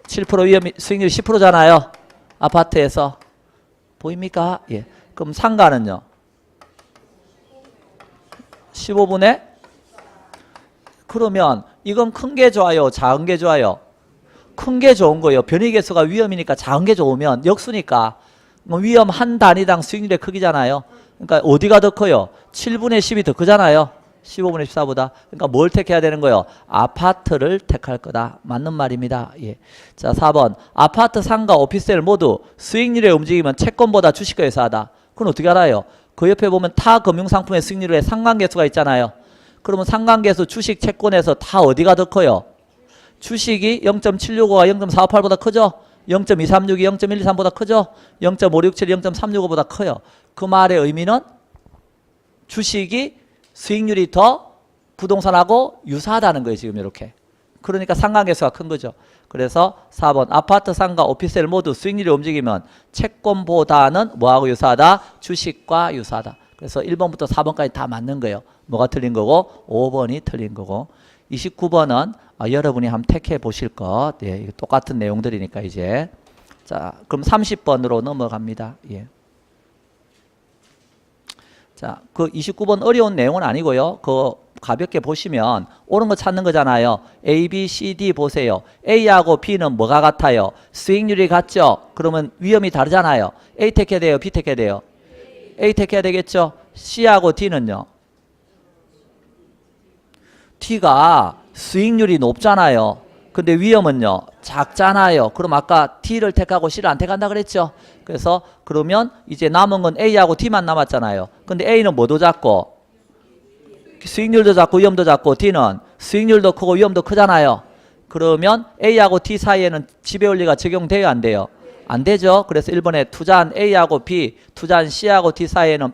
7% 위험 수익률이 10%잖아요. 아파트에서. 보입니까? 예. 그럼 상가는요? 15분의? 그러면 이건 큰 게 좋아요? 작은 게 좋아요? 큰 게 좋은 거예요. 변이계수가 위험이니까 작은 게 좋으면 역수니까 위험 한 단위당 수익률의 크기잖아요. 그러니까 어디가 더 커요? 7분의 10이 더 크잖아요. 15분의 14보다. 그러니까 뭘 택해야 되는 거예요? 아파트를 택할 거다. 맞는 말입니다. 예. 자, 4번. 아파트, 상가, 오피스텔 모두 수익률의 움직임은 채권보다 주식과 유사하다. 그건 어떻게 알아요? 그 옆에 보면 타 금융상품의 수익률에 상관계수가 있잖아요. 그러면 상관계수 주식, 채권에서 다 어디가 더 커요? 주식이 0.765가 0.458보다 크죠? 0.236이 0.123보다 크죠? 0.567이 0.365보다 커요. 그 말의 의미는 주식이 수익률이 더 부동산하고 유사하다는 거예요. 지금 이렇게. 그러니까 상관계수가 큰 거죠. 그래서 4번 아파트, 상가, 오피스텔 모두 수익률이 움직이면 채권보다는 뭐하고 유사하다? 주식과 유사하다. 그래서 1번부터 4번까지 다 맞는 거예요. 뭐가 틀린 거고 5번이 틀린 거고 29번은 여러분이 한번 택해 보실 것. 예, 똑같은 내용들이니까 이제. 자, 그럼 30번으로 넘어갑니다. 예. 자, 그 29번 어려운 내용은 아니고요. 그 가볍게 보시면 옳은 거 찾는 거잖아요. A, B, C, D 보세요. A하고 B는 뭐가 같아요? 수익률이 같죠? 그러면 위험이 다르잖아요. A 택해야 돼요? B 택해야 돼요? A 택해야 되겠죠? C하고 D는요? D가 수익률이 높잖아요. 근데 위험은요? 작잖아요. 그럼 아까 D를 택하고 C를 안 택한다 그랬죠? 그래서 그러면 이제 남은 건 A하고 D만 남았잖아요. 근데 A는 뭐도 작고 수익률도 작고 위험도 작고 D는 수익률도 크고 위험도 크잖아요. 그러면 A하고 D 사이에는 지배원리가 적용돼요? 안 돼요? 안 되죠. 그래서 1번에 투자한 A하고 B, 투자한 C하고 D 사이에는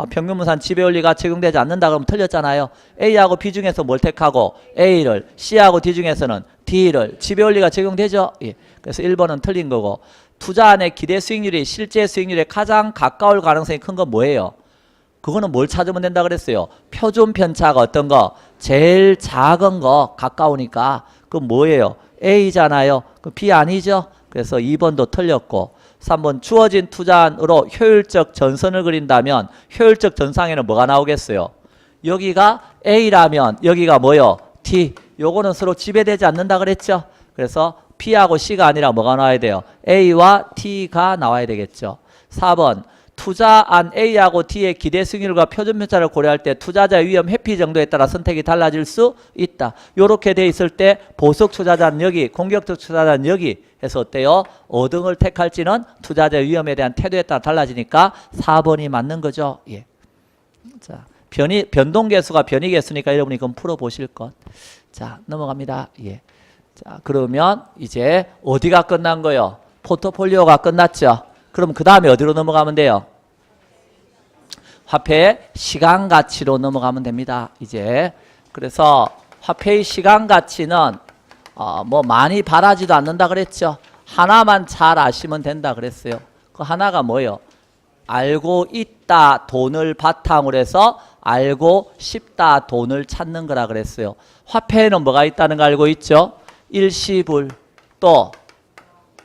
평균분산 지배원리가 적용되지 않는다 그러면 틀렸잖아요. A하고 B 중에서 뭘 택하고 A를, C하고 D 중에서는 D를 지배원리가 적용되죠. 예. 그래서 1번은 틀린 거고 투자안의 기대 수익률이 실제 수익률에 가장 가까울 가능성이 큰 건 뭐예요? 그거는 뭘 찾으면 된다 그랬어요? 표준 편차가 어떤 거? 제일 작은 거 가까우니까 그건 뭐예요? A잖아요. 그 B 아니죠? 그래서 2번도 틀렸고 3번 주어진 투자안으로 효율적 전선을 그린다면 효율적 전상에는 뭐가 나오겠어요? 여기가 A라면 여기가 뭐요? D. 요거는 서로 지배되지 않는다 그랬죠? 그래서 B하고 C가 아니라 뭐가 나와야 돼요? A와 T가 나와야 되겠죠. 4번 투자안 A하고 T의 기대 수익률과 표준 편차를 고려할 때 투자자의 위험 회피 정도에 따라 선택이 달라질 수 있다. 요렇게 돼 있을 때 보석 투자자는 여기, 공격적 투자자는 여기 해서 어때요? 5등을 택할지는 투자자의 위험에 대한 태도에 따라 달라지니까 4번이 맞는 거죠. 예. 자, 변동계수가 변이계수니까 여러분이 그럼 풀어보실 것. 자, 넘어갑니다. 예. 자, 그러면 이제 어디가 끝난 거예요? 포트폴리오가 끝났죠. 그럼 그 다음에 어디로 넘어가면 돼요? 화폐의 시간 가치로 넘어가면 됩니다. 이제 그래서 화폐의 시간 가치는 뭐 많이 바라지도 않는다 그랬죠. 하나만 잘 아시면 된다 그랬어요. 그 하나가 뭐예요? 알고 있다 돈을 바탕으로 해서 알고 싶다 돈을 찾는 거라 그랬어요. 화폐에는 뭐가 있다는 거 알고 있죠? 일시불 또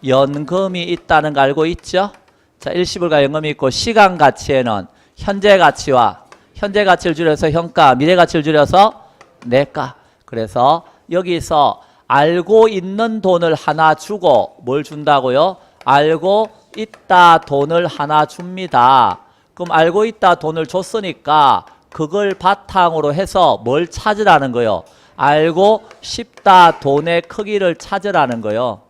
연금이 있다는 거 알고 있죠? 자, 일시불과 연금이 있고 시간 가치에는 현재 가치와 현재 가치를 줄여서 현가, 미래 가치를 줄여서 내가. 그래서 여기서 알고 있는 돈을 하나 주고 뭘 준다고요? 알고 있다 돈을 하나 줍니다. 그럼 알고 있다 돈을 줬으니까 그걸 바탕으로 해서 뭘 찾으라는 거요? 알고 싶다 돈의 크기를 찾으라는 거요.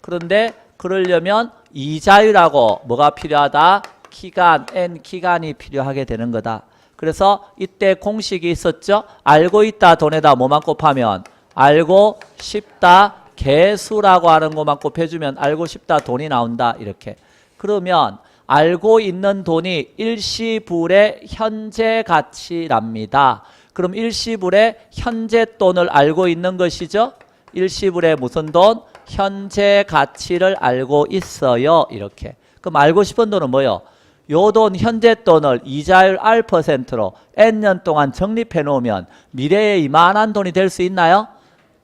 그런데 그러려면 이자율하고 뭐가 필요하다? 기간, n 기간이 필요하게 되는 거다. 그래서 이때 공식이 있었죠. 알고 있다 돈에다 뭐만 곱하면 알고 싶다 개수라고 하는 것만 곱해주면 알고 싶다 돈이 나온다. 이렇게. 그러면 알고 있는 돈이 일시불의 현재 가치랍니다. 그럼 일시불의 현재 돈을 알고 있는 것이죠. 일시불의 무슨 돈? 현재 가치를 알고 있어요. 이렇게. 그럼 알고 싶은 돈은 뭐요? 요 돈 현재 돈을 이자율 R%로 N년 동안 적립해 놓으면 미래에 이만한 돈이 될 수 있나요?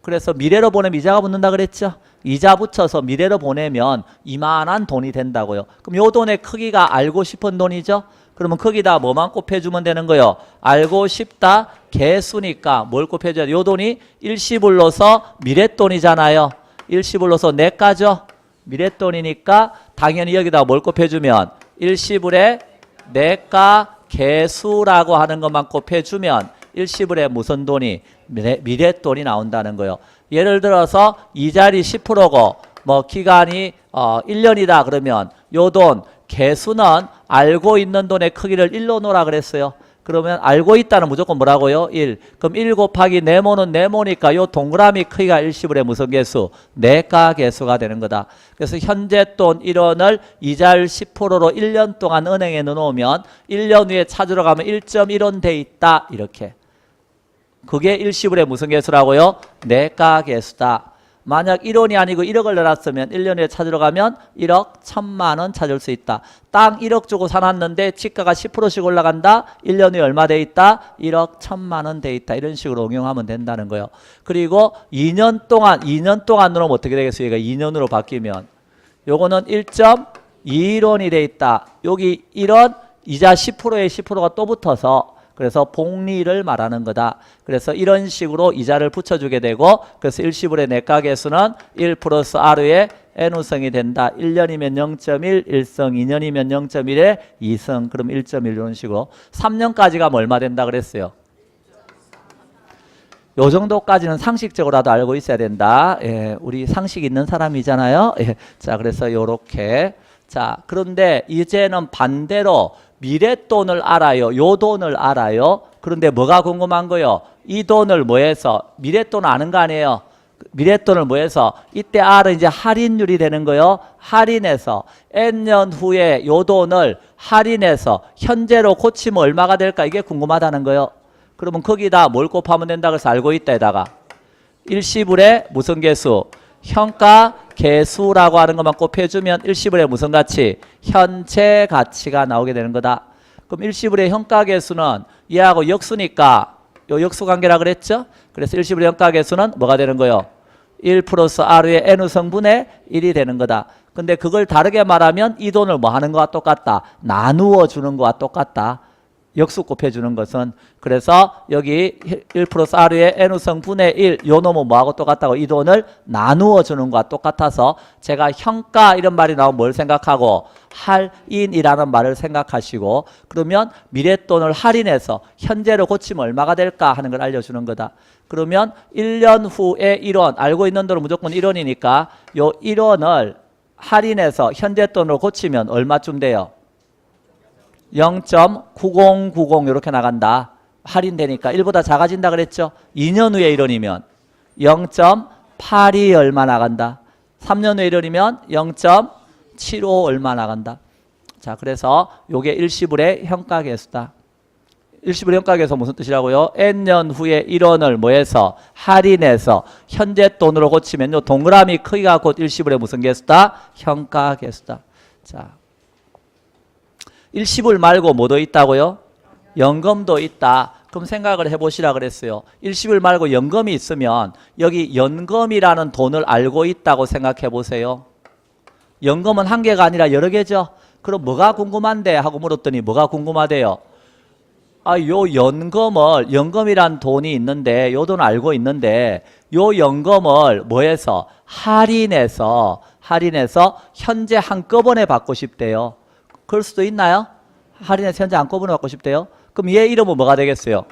그래서 미래로 보내면 이자가 붙는다 그랬죠? 이자 붙여서 미래로 보내면 이만한 돈이 된다고요. 그럼 요 돈의 크기가 알고 싶은 돈이죠? 그러면 거기다 뭐만 곱해주면 되는 거요? 알고 싶다 개수니까 뭘 곱해줘야 돼? 요 돈이 일시불로서 미래돈이잖아요. 일시불로서 내가죠? 미래돈이니까 당연히 여기다 뭘 곱해주면 일시불에 내가 개수라고 하는 것만 곱해주면 일시불에 무슨 돈이 미래돈이 나온다는 거예요. 예를 들어서 이자율이 10%고 뭐 기간이 1년이다 그러면 요 돈 개수는 알고 있는 돈의 크기를 1로 놓으라 그랬어요. 그러면 알고 있다는 무조건 뭐라고요? 1. 그럼 1 곱하기 네모는 네모니까 요 동그라미 크기가 일시불의 무슨 개수? 내가 개수가 되는 거다. 그래서 현재 돈 1원을 이자율 10%로 1년 동안 은행에 넣어놓으면 1년 후에 찾으러 가면 1.1원 돼 있다. 이렇게. 그게 일시불의 무슨 개수라고요? 내가 개수다. 만약 1원이 아니고 1억을 넣어놨으면 1년 후에 찾으러 가면 1억 1,000만 원 찾을 수 있다. 땅 1억 주고 사놨는데 지가가 10%씩 올라간다. 1년 후에 얼마 돼 있다? 1억 1,000만 원 돼 있다. 이런 식으로 응용하면 된다는 거예요. 그리고 2년 동안으로 어떻게 되겠어요? 얘가 2년으로 바뀌면 요거는 1.21원이 돼 있다. 여기 1원 이자 10%에 10%가 또 붙어서 그래서 복리를 말하는 거다. 그래서 이런 식으로 이자를 붙여주게 되고 그래서 일시불의 내가 개수는 1 플러스 R의 N우성이 된다. 1년이면 0.1, 1성, 2년이면 0.1에 2성, 그럼 1.1 이런 식으로 3년까지 가면 얼마 된다 그랬어요? 요 정도까지는 상식적으로라도 알고 있어야 된다. 예, 우리 상식 있는 사람이잖아요. 예, 자, 그래서 요렇게. 자, 그런데 이제는 반대로 미래돈을 알아요. 요 돈을 알아요. 그런데 뭐가 궁금한 거요? 이 돈을 뭐해서 미래돈 아는 거 아니에요? 미래돈을 뭐해서 이때 R은 이제 할인율이 되는 거요. 할인해서 N년 후에 요 돈을 할인해서 현재로 고치면 얼마가 될까? 이게 궁금하다는 거요. 그러면 거기다 뭘 곱하면 된다 그래서 알고 있다 에다가 일시불의 무슨 개수? 현가 개수라고 하는 것만 곱해주면 일시불의 무슨 가치? 현재 가치가 나오게 되는 거다. 그럼 일시불의 현가 개수는 얘하고 역수니까 요 역수관계라 그랬죠? 그래서 일시불의 현가 개수는 뭐가 되는 거요? 1 플러스 R의 N우성분의 1이 되는 거다. 근데 그걸 다르게 말하면 이 돈을 뭐 하는 거와 똑같다. 나누어 주는 거와 똑같다. 역수 곱해주는 것은. 그래서 여기 1 플러스 R의 N우성 분의 1 요 놈은 뭐하고 똑같다고? 이 돈을 나누어 주는 것과 똑같아서 제가 현가 이런 말이 나오면 뭘 생각하고? 할인이라는 말을 생각하시고 그러면 미래돈을 할인해서 현재로 고치면 얼마가 될까 하는 걸 알려주는 거다. 그러면 1년 후에 1원 알고 있는 돈은 무조건 1원이니까 요 1원을 할인해서 현재 돈으로 고치면 얼마쯤 돼요? 0.9090 이렇게 나간다. 할인되니까 1보다 작아진다 그랬죠. 2년 후에 1원이면 0.82 얼마 나간다. 3년 후에 1원이면 0.75 얼마 나간다. 자, 그래서 요게 일시불의 현가계수다. 일시불의 현가계수 무슨 뜻이라고요? N년 후에 1원을 뭐해서 할인해서 현재 돈으로 고치면 요 동그라미 크기가 곧 일시불의 무슨 계수다? 현가계수다. 자, 일시불 말고 뭐도 있다고요? 연금도 있다. 그럼 생각을 해보시라 그랬어요. 일시불 말고 연금이 있으면 여기 연금이라는 돈을 알고 있다고 생각해 보세요. 연금은 한 개가 아니라 여러 개죠. 그럼 뭐가 궁금한데 하고 물었더니 뭐가 궁금하대요? 요 연금이란 돈이 있는데 요 돈 알고 있는데 요 연금을 뭐해서 할인해서 현재 한꺼번에 받고 싶대요. 그럴 수도 있나요? 할인해서 현재 한꺼번에 받고 싶대요. 그럼 얘 이름은 뭐가 되겠어요?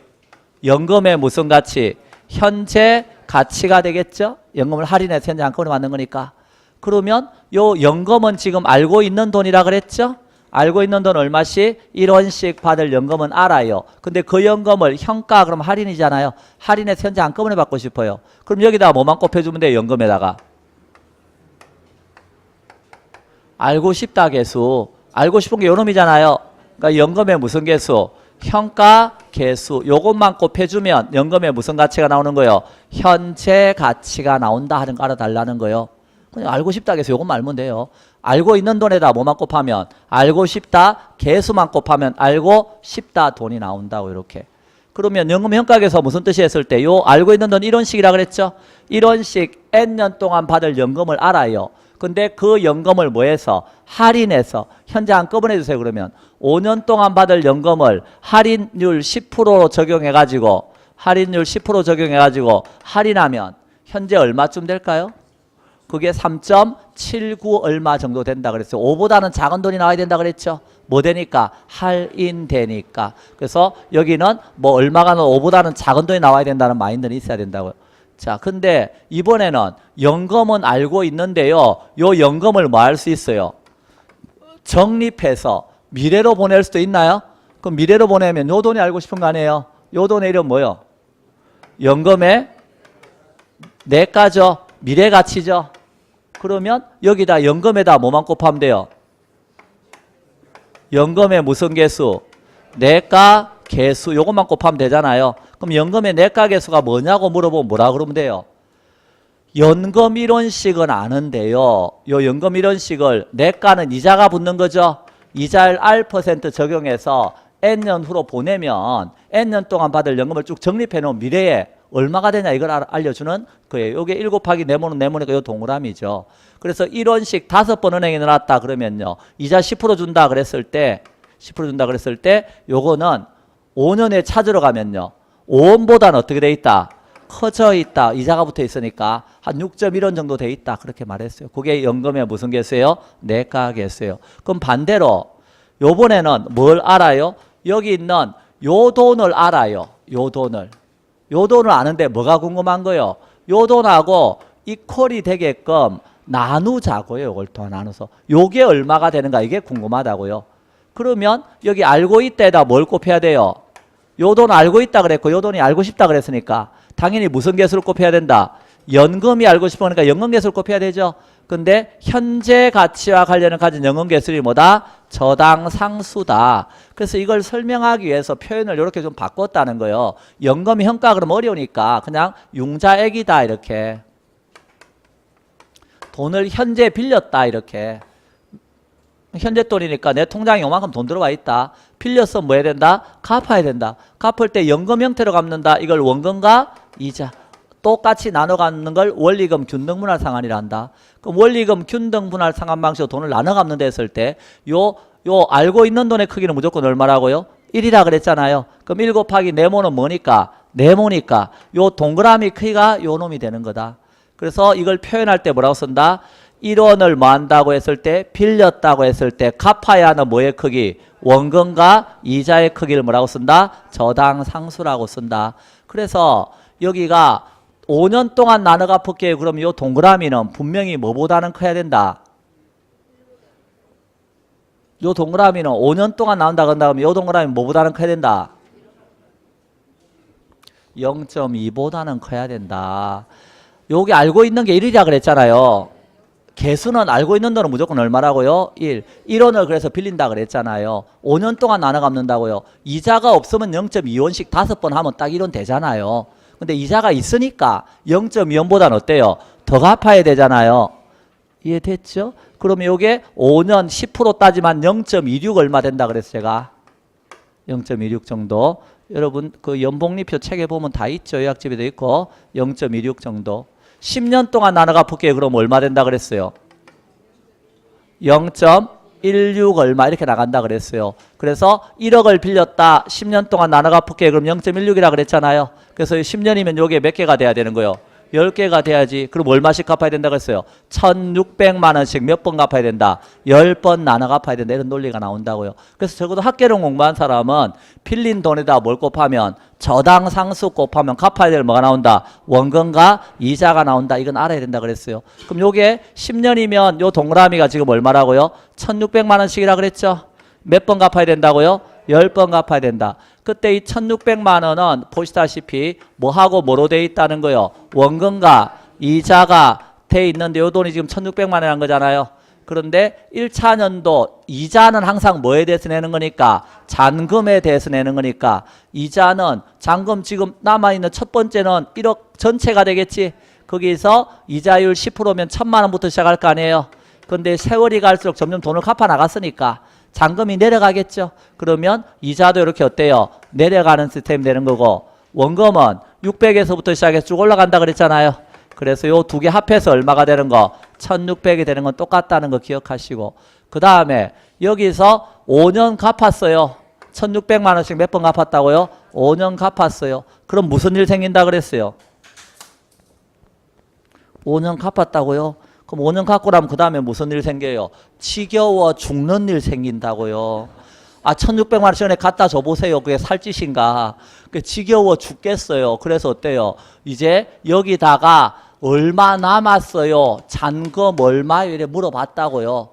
연금의 무슨 가치? 현재 가치가 되겠죠? 연금을 할인해서 현재 한꺼번에 받는 거니까. 그러면 요 연금은 지금 알고 있는 돈이라 그랬죠? 알고 있는 돈 얼마씩? 1원씩 받을 연금은 알아요. 근데 그 연금을 현가 그럼 할인이잖아요. 할인해서 현재 한꺼번에 받고 싶어요. 그럼 여기다가 뭐만 곱해주면 돼요? 연금에다가. 알고 싶다 개수. 알고 싶은 게 요놈이잖아요. 그러니까 연금의 무슨 개수? 현가 계수 요것만 곱해주면 연금에 무슨 가치가 나오는 거예요? 현재 가치가 나온다 하는 거 알아달라는 거예요. 그냥 알고 싶다 해서 요것만 알면 돼요. 알고 있는 돈에다 뭐만 곱하면 알고 싶다 계수만 곱하면 알고 싶다 돈이 나온다고 이렇게. 그러면 연금 현가계수 무슨 뜻이 했을 때 요 알고 있는 돈 1원씩이라 그랬죠? 1원씩 N년 동안 받을 연금을 알아요. 근데 그 연금을 뭐해서 할인해서 현재 한꺼번에 해주세요. 그러면 5년 동안 받을 연금을 할인율 10%로 적용해가지고 할인율 10% 적용해가지고 할인하면 현재 얼마쯤 될까요? 그게 3.79 얼마 정도 된다 그랬어요. 5보다는 작은 돈이 나와야 된다 그랬죠. 뭐 되니까? 할인되니까. 그래서 여기는 뭐 얼마가 5보다는 작은 돈이 나와야 된다는 마인드는 있어야 된다고요. 자, 근데 이번에는 연금은 알고 있는데요. 요 연금을 뭐 할 수 있어요? 적립해서 미래로 보낼 수도 있나요? 그럼 미래로 보내면 요 돈이 알고 싶은 거 아니에요? 요 돈의 이름 뭐요? 연금의 내가죠. 미래 가치죠. 그러면 여기다 연금에다 뭐만 곱하면 돼요? 연금의 무슨 계수? 내가 계수 요것만 곱하면 되잖아요. 그럼 연금의 내가 계수가 뭐냐고 물어보면 뭐라 그러면 돼요? 연금 1원씩은 아는데요. 요 연금 1원씩을 내가는 이자가 붙는 거죠. 이자율 R% 적용해서 N년 후로 보내면 N년 동안 받을 연금을 쭉 적립해 놓은 미래에 얼마가 되냐 이걸 알려주는 거예요. 요게 1 곱하기 네모는 네모니까 요 동그라미죠. 그래서 1원씩 5번 은행에 넣어놨다 그러면요. 이자 10% 준다 그랬을 때 10% 준다 그랬을 때 요거는 5년에 찾으러 가면요. 5원보다는 어떻게 돼 있다? 커져 있다. 이자가 붙어 있으니까 한 6.1원 정도 돼 있다. 그렇게 말했어요. 그게 연금의 무슨 계수예요? 내가 계수예요. 그럼 반대로 요번에는 뭘 알아요? 여기 있는 요 돈을 알아요. 요 돈을. 요 돈을 아는데 뭐가 궁금한 거예요? 요 돈하고 이퀄이 되게끔 나누자고요. 요걸 더 나눠서. 요게 얼마가 되는가 이게 궁금하다고요. 그러면 여기 알고 있다에다 뭘 곱해야 돼요? 요 돈 알고 있다 그랬고 요 돈이 알고 싶다 그랬으니까 당연히 무슨 계수를 곱해야 된다? 연금이 알고 싶으니까 연금 계수를 곱해야 되죠. 근데 현재 가치와 관련을 가진 연금 계수이 뭐다? 저당 상수다. 그래서 이걸 설명하기 위해서 표현을 이렇게 좀 바꿨다는 거예요. 연금이 현가 그러면 어려우니까 그냥 융자액이다 이렇게. 돈을 현재 빌렸다 이렇게. 현재 돈이니까 내 통장에 요만큼 돈 들어와 있다. 빌렸으면 뭐 해야 된다? 갚아야 된다. 갚을 때 연금 형태로 갚는다. 이걸 원금과 이자. 똑같이 나눠 갚는 걸 원리금 균등분할 상환이라 한다. 그럼 원리금 균등분할 상환 방식으로 돈을 나눠 갚는다 했을 때 요 알고 있는 돈의 크기는 무조건 얼마라고요? 1이라 그랬잖아요. 그럼 1 곱하기 네모는 뭐니까? 네모니까 요 동그라미 크기가 요 놈이 되는 거다. 그래서 이걸 표현할 때 뭐라고 쓴다? 1원을 뭐 한다고 했을 때 빌렸다고 했을 때 갚아야 하는 뭐의 크기? 원금과 이자의 크기를 뭐라고 쓴다? 저당 상수라고 쓴다. 그래서 여기가 5년 동안 나눠 갚을게요. 그럼 이 동그라미는 분명히 뭐보다는 커야 된다. 이 동그라미는 5년 동안 나온다 그런다면 이 동그라미 뭐보다는 커야 된다. 0.2보다는 커야 된다. 여기 알고 있는 게 1이라 그랬잖아요. 개수는 알고 있는 돈은 무조건 얼마라고요? 1. 1원을 그래서 빌린다 그랬잖아요. 5년 동안 나눠 갚는다고요. 이자가 없으면 0.2원씩 5번 하면 딱 1원 되잖아요. 근데 이자가 있으니까 0.2원보다는 어때요? 더 갚아야 되잖아요. 이해됐죠? 그러면 이게 5년 10% 따지면 0.26 얼마 된다 그랬어요, 제가. 0.26 정도. 여러분 그 연봉리표 책에 보면 다 있죠. 요약집에도 있고 0.26 정도. 10년 동안 나눠 갚을게요. 그럼 얼마 된다 그랬어요? 0.16 얼마 이렇게 나간다 그랬어요. 그래서 1억을 빌렸다. 10년 동안 나눠 갚을게요. 그럼 0.16이라 그랬잖아요. 그래서 10년이면 요게 몇 개가 돼야 되는 거예요? 10개가 돼야지. 그럼 얼마씩 갚아야 된다고 했어요? 1,600만 원씩 몇 번 갚아야 된다? 10번 나눠 갚아야 된다. 이런 논리가 나온다고요. 그래서 적어도 학계론 공부한 사람은 빌린 돈에다 뭘 곱하면 저당 상수 곱하면 갚아야 될 뭐가 나온다? 원금과 이자가 나온다. 이건 알아야 된다 그랬어요. 그럼 요게 10년이면 요 동그라미가 지금 얼마라고요? 1,600만 원씩이라 그랬죠? 몇 번 갚아야 된다고요? 10번 갚아야 된다. 그때 이 1,600만 원은 보시다시피 뭐하고 뭐로 돼 있다는 거요? 원금과 이자가 돼 있는데 요 돈이 지금 1,600만 원이란 거잖아요. 그런데 1차년도 이자는 항상 뭐에 대해서 내는 거니까? 잔금에 대해서 내는 거니까 이자는 잔금 지금 남아있는 첫 번째는 1억 전체가 되겠지. 거기서 이자율 10%면 1,000만 원부터 시작할 거 아니에요. 그런데 세월이 갈수록 점점 돈을 갚아 나갔으니까 잔금이 내려가겠죠. 그러면 이자도 이렇게 어때요? 내려가는 시스템이 되는 거고 원금은 600에서부터 시작해서 쭉 올라간다 그랬잖아요. 그래서 요 두 개 합해서 얼마가 되는 거? 1,600이 되는 건 똑같다는 거 기억하시고 그 다음에 여기서 5년 갚았어요. 1,600만 원씩 몇 번 갚았다고요? 5년 갚았어요. 그럼 무슨 일 생긴다 그랬어요? 5년 갚았다고요? 그럼 5년 갚고 나면 그 다음에 무슨 일 생겨요? 지겨워 죽는 일 생긴다고요. 아, 1,600만 원씩에 갖다 줘보세요. 그게 살짓인가? 그게 지겨워 죽겠어요. 그래서 어때요? 이제 여기다가 얼마 남았어요? 잔금 얼마? 이래 물어봤다고요.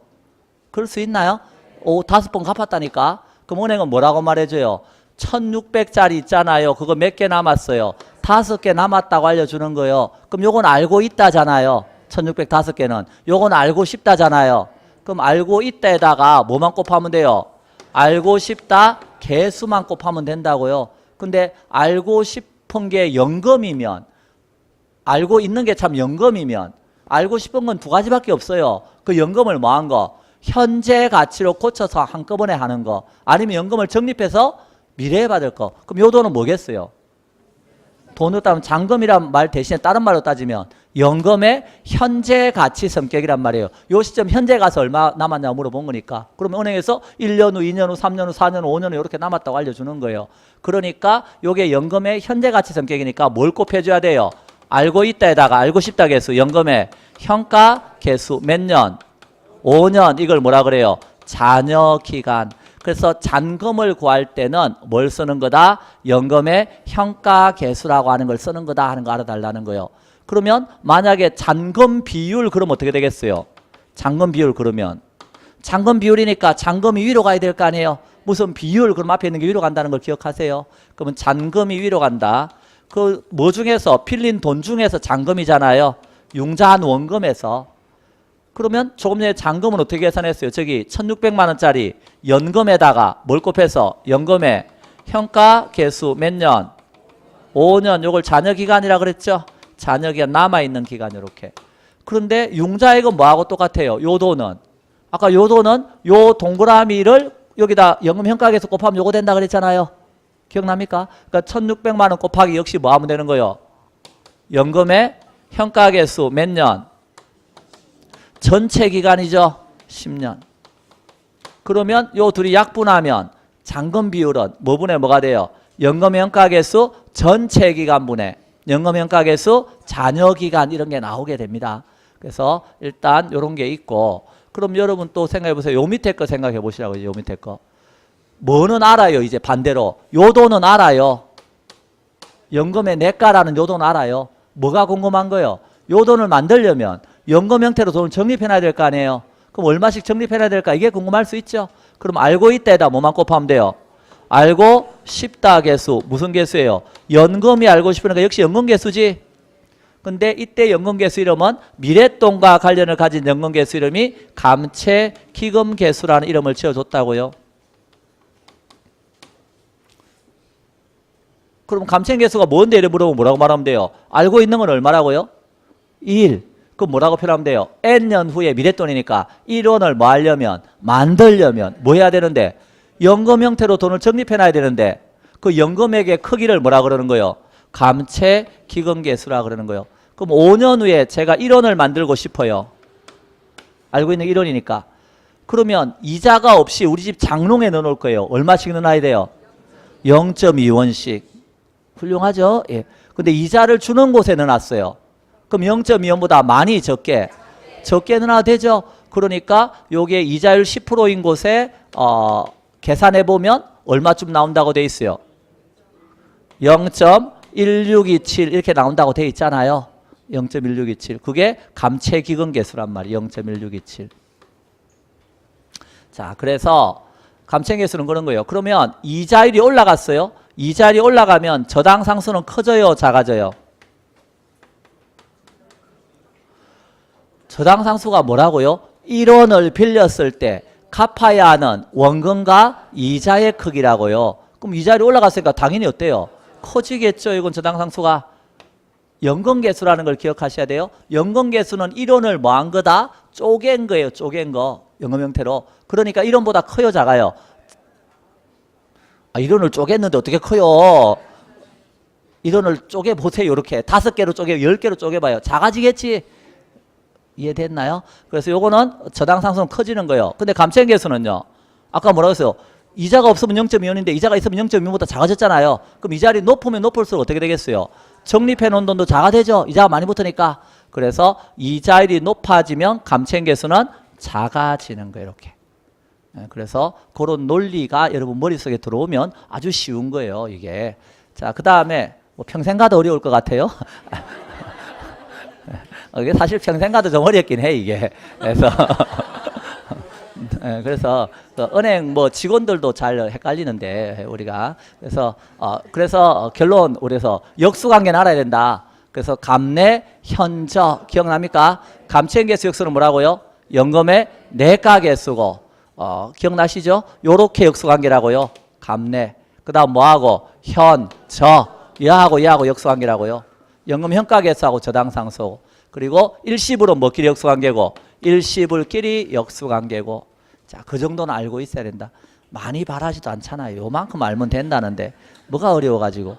그럴 수 있나요? 오, 5번 갚았다니까? 그럼 은행은 뭐라고 말해줘요? 1,600짜리 있잖아요. 그거 몇 개 남았어요? 5개 남았다고 알려주는 거예요. 그럼 요건 알고 있다잖아요. 1,600 5개는. 요건 알고 싶다잖아요. 그럼 알고 있다에다가 뭐만 곱하면 돼요? 알고 싶다 개수만 곱하면 된다고요. 근데 알고 싶은 게 연금이면 알고 있는 게 참 연금이면 알고 싶은 건 두 가지밖에 없어요. 그 연금을 뭐 한 거? 현재 가치로 고쳐서 한꺼번에 하는 거 아니면 연금을 적립해서 미래에 받을 거. 그럼 요 돈은 뭐겠어요? 돈으로 따면 잔금이란 말 대신에 다른 말로 따지면 연금의 현재 가치 성격이란 말이에요. 요 시점 현재 가서 얼마 남았냐고 물어본 거니까. 그러면 은행에서 1년 후, 2년 후, 3년 후, 4년 후, 5년 후 이렇게 남았다고 알려주는 거예요. 그러니까 요게 연금의 현재 가치 성격이니까 뭘 곱해줘야 돼요? 알고 있다에다가 알고 싶다 개수, 연금의 현가 개수 몇 년? 5년. 이걸 뭐라 그래요? 잔여 기간. 그래서 잔금을 구할 때는 뭘 쓰는 거다? 연금의 현가 개수라고 하는 걸 쓰는 거다 하는 거 알아달라는 거예요. 그러면 만약에 잔금 비율 그럼 어떻게 되겠어요? 잔금 비율 그러면 잔금 비율이니까 잔금이 위로 가야 될 거 아니에요? 무슨 비율 그럼 앞에 있는 게 위로 간다는 걸 기억하세요. 그러면 잔금이 위로 간다. 그 뭐 중에서 빌린 돈 중에서 잔금이잖아요. 융자한 원금에서. 그러면 조금 전에 잔금은 어떻게 계산했어요? 저기 1,600만 원짜리 연금에다가 뭘 곱해서 연금의 현가 개수 몇 년? 5년. 요걸 잔여기간이라 그랬죠? 잔여기간 남아있는 기간 이렇게. 그런데 융자액은 뭐하고 똑같아요? 요 돈은 아까 요 돈은 요 동그라미를 여기다 연금 현가 개수 곱하면 요거 된다 그랬잖아요. 기억납니까? 그러니까 1,600만 원 곱하기 역시 뭐 하면 되는 거예요? 연금의 현가 개수 몇 년? 전체 기간이죠. 10년. 그러면 요 둘이 약분하면 잔금 비율은 뭐 분의 뭐가 돼요? 연금 현가 개수 전체 기간 분의 연금 현가 개수 잔여 기간 이런 게 나오게 됩니다. 그래서 일단 요런 게 있고 그럼 여러분 또 생각해 보세요. 요 밑에 거 생각해 보시라고요. 요 밑에 거. 뭐는 알아요. 이제 반대로. 요 돈은 알아요. 연금의 내가라는 요 돈 알아요. 뭐가 궁금한 거예요? 요 돈을 만들려면 연금 형태로 돈을 적립해놔야 될 거 아니에요. 그럼 얼마씩 적립해놔야 될까? 이게 궁금할 수 있죠. 그럼 알고 있다에다 뭐만 곱하면 돼요? 알고 싶다 개수. 무슨 개수예요? 연금이 알고 싶으니까 역시 연금 개수지. 근데 이때 연금 개수 이름은 미랫돈과 관련을 가진 연금 개수 이름이 감채 기금 개수라는 이름을 지어줬다고요. 그럼 감채 개수가 뭔데 이래 물어보면 뭐라고 말하면 돼요? 알고 있는 건 얼마라고요? 1. 그럼 뭐라고 표현하면 돼요? N년 후에 미랫돈이니까 1원을 뭐 하려면 만들려면 뭐 해야 되는데 연금 형태로 돈을 적립해놔야 되는데 그 연금액의 크기를 뭐라 그러는 거예요? 감채 기금 개수라 그러는 거예요. 그럼 5년 후에 제가 1원을 만들고 싶어요. 알고 있는 1원이니까. 그러면 이자가 없이 우리 집 장롱에 넣어놓을 거예요. 얼마씩 넣어놔야 돼요? 0.2원씩. 훌륭하죠? 예. 근데 이자를 주는 곳에 넣어놨어요. 그럼 0.2원보다 많이 적게 넣어도 되죠. 그러니까 요게 이자율 10%인 곳에 계산해 보면 얼마쯤 나온다고 돼 있어요. 0.1627 이렇게 나온다고 돼 있잖아요. 0.1627 그게 감채 기금 개수란 말이에요. 0.1627. 자, 그래서 감채 개수는 그런 거예요. 그러면 이자율이 올라갔어요. 이자율이 올라가면 저당 상수는 커져요, 작아져요? 저당 상수가 뭐라고요? 1원을 빌렸을 때 갚아야 하는 원금과 이자의 크기라고요. 그럼 이자율이 올라갔으니까 당연히 어때요? 커지겠죠. 이건 저당상수가. 연금계수라는 걸 기억하셔야 돼요. 연금계수는 1원을 뭐 한 거다? 쪼갠 거예요. 쪼갠 거. 연금 형태로. 그러니까 1원보다 커요, 작아요? 1원을 쪼갰는데 어떻게 커요? 1원을 쪼개보세요. 이렇게 5개로 쪼개, 10개로 쪼개봐요. 작아지겠지? 이해됐나요? 그래서 요거는 저당상수는 커지는 거예요. 근데 감채계수는요. 아까 뭐라고 했어요? 이자가 없으면 0.2원인데 이자가 있으면 0.2원보다 작아졌잖아요. 그럼 이자율이 높으면 높을수록 어떻게 되겠어요? 적립해 놓은 돈도 작아되죠. 이자가 많이 붙으니까. 그래서 이자율이 높아지면 감채계수는 작아지는 거예요. 이렇게. 그래서 그런 논리가 여러분 머릿속에 들어오면 아주 쉬운 거예요. 이게. 자, 그 다음에 뭐 평생 가도 어려울 것 같아요. 이게 사실 평생 가도 좀 어렵긴 해, 이게. 그래서 그 은행 뭐 직원들도 잘 헷갈리는데 우리가 그래서 결론 우리에서 역수관계는 알아야 된다. 그래서 감내, 현저 기억납니까? 감채계수 역수는 뭐라고요? 연금의 내가계수고 기억나시죠? 요렇게 역수관계라고요. 감내. 그 다음 뭐하고? 현, 저. 얘하고 역수관계라고요. 연금 현가계수하고 저당상수. 그리고 일시불은 뭐끼리 역수관계고? 일시불끼리 역수관계고. 자, 그 정도는 알고 있어야 된다. 많이 바라지도 않잖아요. 요만큼 알면 된다는데 뭐가 어려워가지고.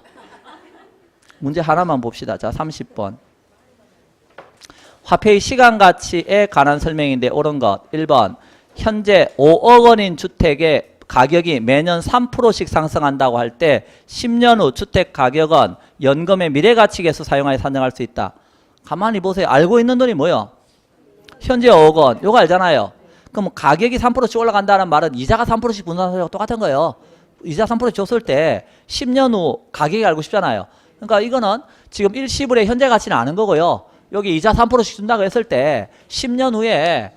문제 하나만 봅시다. 자, 30번. 화폐의 시간가치에 관한 설명인데 옳은 것. 1번. 현재 5억 원인 주택의 가격이 매년 3%씩 상승한다고 할 때 10년 후 주택 가격은 연금의 미래가치계수 사용하여 산정할 수 있다. 가만히 보세요. 알고 있는 돈이 뭐요? 현재 5억 원. 요거 알잖아요. 그럼 가격이 3%씩 올라간다는 말은 이자가 3%씩 분산하는 거랑 똑같은 거예요. 이자 3% 줬을 때 10년 후 가격이 알고 싶잖아요. 그러니까 이거는 지금 일시불의 현재 가치는 아는 거고요. 여기 이자 3%씩 준다고 했을 때 10년 후에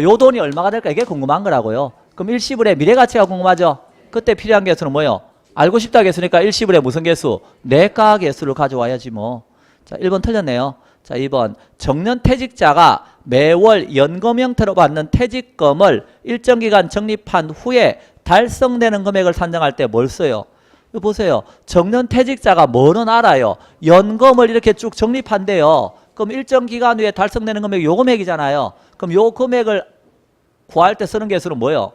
요 돈이 얼마가 될까 이게 궁금한 거라고요. 그럼 일시불의 미래가치가 궁금하죠. 그때 필요한 개수는 뭐예요? 알고 싶다 개수니까 일시불의 무슨 개수? 내가 개수를 가져와야지 뭐. 자, 1번 틀렸네요. 자, 2번. 정년퇴직자가 매월 연금 형태로 받는 퇴직금을 일정 기간 적립한 후에 달성되는 금액을 산정할 때 뭘 써요? 이거 보세요. 정년퇴직자가 뭐는 알아요? 연금을 이렇게 쭉 적립한대요. 그럼 일정 기간 후에 달성되는 금액이 요 금액이잖아요. 그럼 요 금액을 구할 때 쓰는 개수는 뭐예요?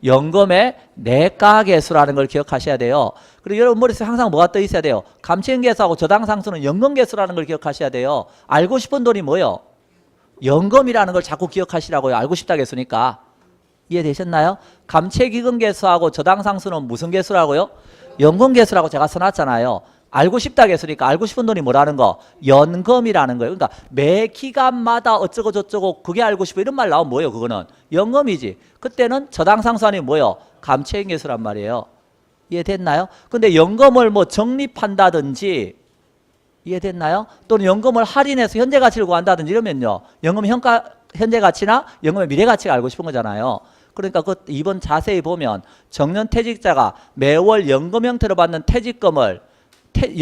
연금의 내가계수라는 걸 기억하셔야 돼요. 그리고 여러분 머릿속에 항상 뭐가 떠 있어야 돼요? 감채계수하고 저당상수는 연금계수라는 걸 기억하셔야 돼요. 알고 싶은 돈이 뭐예요? 연금이라는 걸 자꾸 기억하시라고요. 알고 싶다 개수니까. 이해되셨나요? 감채기금계수하고 저당상수는 무슨 계수라고요? 연금계수라고 제가 써놨잖아요. 알고 싶다 개수니까 알고 싶은 돈이 뭐라는 거? 연금이라는 거예요. 그러니까 매 기간마다 어쩌고 저쩌고 그게 알고 싶어 이런 말 나오면 뭐예요? 그거는 연금이지. 그때는 저당상수 아니면 뭐예요? 감채계수란 말이에요. 이해됐나요? 근데 연금을 뭐 적립한다든지 이해됐나요? 또는 연금을 할인해서 현재 가치를 구한다든지 이러면요. 연금 현재 가치나 연금의 미래 가치가 알고 싶은 거잖아요. 그러니까 그 2번 자세히 보면 정년퇴직자가 매월 연금 형태로 받는 퇴직금을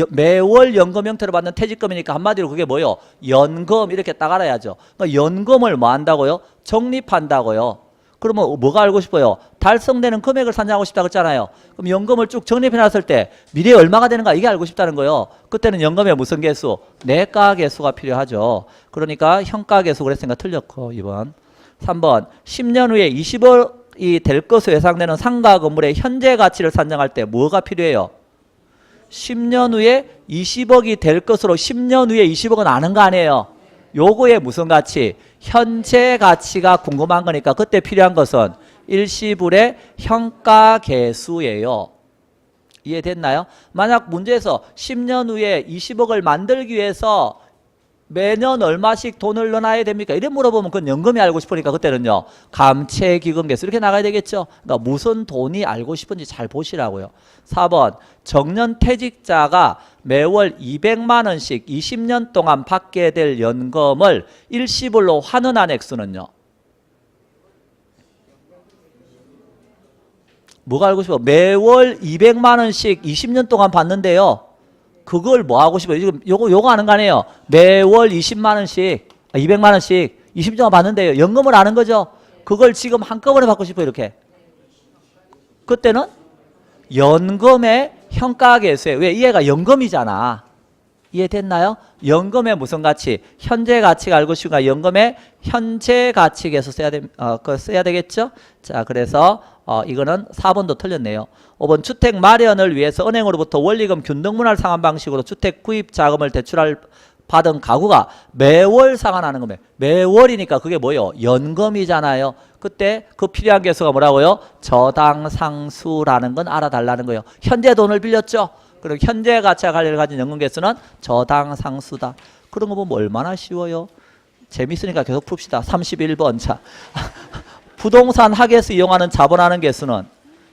매월 연금 형태로 받는 퇴직금이니까 한마디로 그게 뭐요? 연금 이렇게 딱 알아야죠. 그러니까 연금을 뭐 한다고요? 적립한다고요. 그러면 뭐가 알고 싶어요? 달성되는 금액을 산정하고 싶다 그랬잖아요. 그럼 연금을 쭉 적립해 놨을 때 미래에 얼마가 되는가 이게 알고 싶다는 거예요. 그때는 연금의 무슨 개수? 내가계수가 필요하죠. 그러니까 현가계수 그랬으니까 틀렸고 2번. 3번 10년 후에 20억이 될 것으로 예상되는 상가 건물의 현재 가치를 산정할 때 뭐가 필요해요? 10년 후에 20억이 될 것으로 10년 후에 20억은 아는 거 아니에요. 요거의 무슨 가치? 현재 가치가 궁금한 거니까 그때 필요한 것은 일시불의 현가계수예요. 이해됐나요? 만약 문제에서 10년 후에 20억을 만들기 위해서 매년 얼마씩 돈을 넣어놔야 됩니까? 이래 물어보면 그건 연금이 알고 싶으니까 그때는요. 감채기금계수 이렇게 나가야 되겠죠. 그러니까 무슨 돈이 알고 싶은지 잘 보시라고요. 4번 정년퇴직자가 매월 200만 원씩 20년 동안 받게 될 연금을 일시불로 환원한 액수는요. 뭐가 알고 싶어? 매월 200만 원씩 20년 동안 받는데요. 그걸 뭐 하고 싶어요? 지금 요거 아는 거 아니에요? 매월 20만 원씩, 200만 원씩 20점만 받는데요. 연금을 아는 거죠. 그걸 지금 한꺼번에 받고 싶어요. 이렇게. 그때는 연금의 현가계수예요. 왜? 얘가 연금이잖아. 이해됐나요? 연금의 무슨 가치? 현재 가치가 알고 싶으니까 연금의 현재 가치 계수 써야 되겠죠? 자, 그래서 이거는 4번도 틀렸네요. 5번 주택 마련을 위해서 은행으로부터 원리금 균등분할 상환 방식으로 주택 구입 자금을 대출할 받은 가구가 매월 상환하는 거면 매월이니까 그게 뭐예요? 연금이잖아요. 그때 그 필요한 개수가 뭐라고요? 저당상수라는 건 알아달라는 거예요. 현재 돈을 빌렸죠? 그리고 현재 가치와 관련을 가진 연금 개수는 저당상수다. 그런 거 보면 얼마나 쉬워요. 재밌으니까 계속 풉시다. 31번. 자, 부동산 하계수 이용하는 자본하는 개수는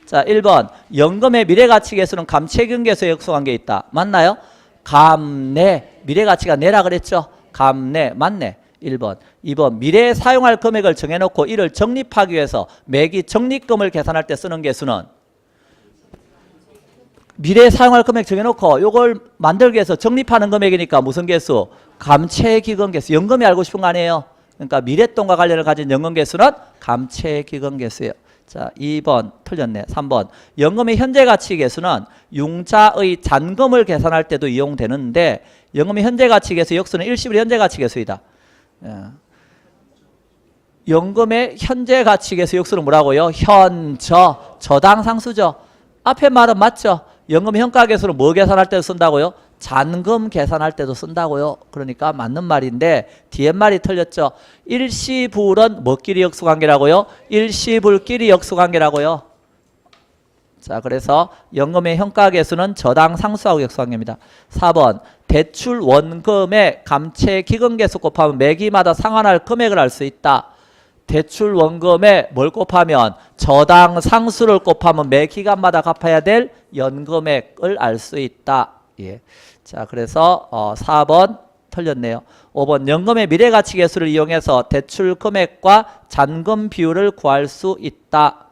자 1번 연금의 미래가치 개수는 감채균 개수에 역수한 게 있다. 맞나요? 감내. 미래가치가 내라 그랬죠? 감내. 맞네. 1번. 2번 미래에 사용할 금액을 정해놓고 이를 적립하기 위해서 매기 적립금을 계산할 때 쓰는 개수는 미래에 사용할 금액 정해놓고 요걸 만들기 위해서 적립하는 금액이니까 무슨 개수? 감채기금 개수. 연금이 알고 싶은 거 아니에요? 그러니까 미래돈과 관련을 가진 연금 개수는 감채기금 개수예요. 자, 2번 틀렸네. 3번 연금의 현재 가치 개수는 융자의 잔금을 계산할 때도 이용되는데 연금의 현재 가치 개수 역수는 일시불 현재 가치 개수이다. 연금의 현재 가치 개수 역수는 뭐라고요? 저당상수죠. 앞에 말은 맞죠? 연금 현가 개수는 뭐 계산할 때도 쓴다고요? 잔금 계산할 때도 쓴다고요. 그러니까 맞는 말인데 뒤에 말이 틀렸죠. 일시불은 뭐끼리 역수관계라고요? 일시불끼리 역수관계라고요. 자, 그래서 연금의 현가 개수는 저당상수하고 역수관계입니다. 4번 대출 원금의 감채 기금 개수 곱하면 매기마다 상환할 금액을 알 수 있다. 대출 원금에 뭘 곱하면 저당상수를 곱하면 매 기간마다 갚아야 될 연금액을 알 수 있다. 예. 자, 그래서 4번 틀렸네요. 5번 연금의 미래가치 개수를 이용해서 대출 금액과 잔금 비율을 구할 수 있다.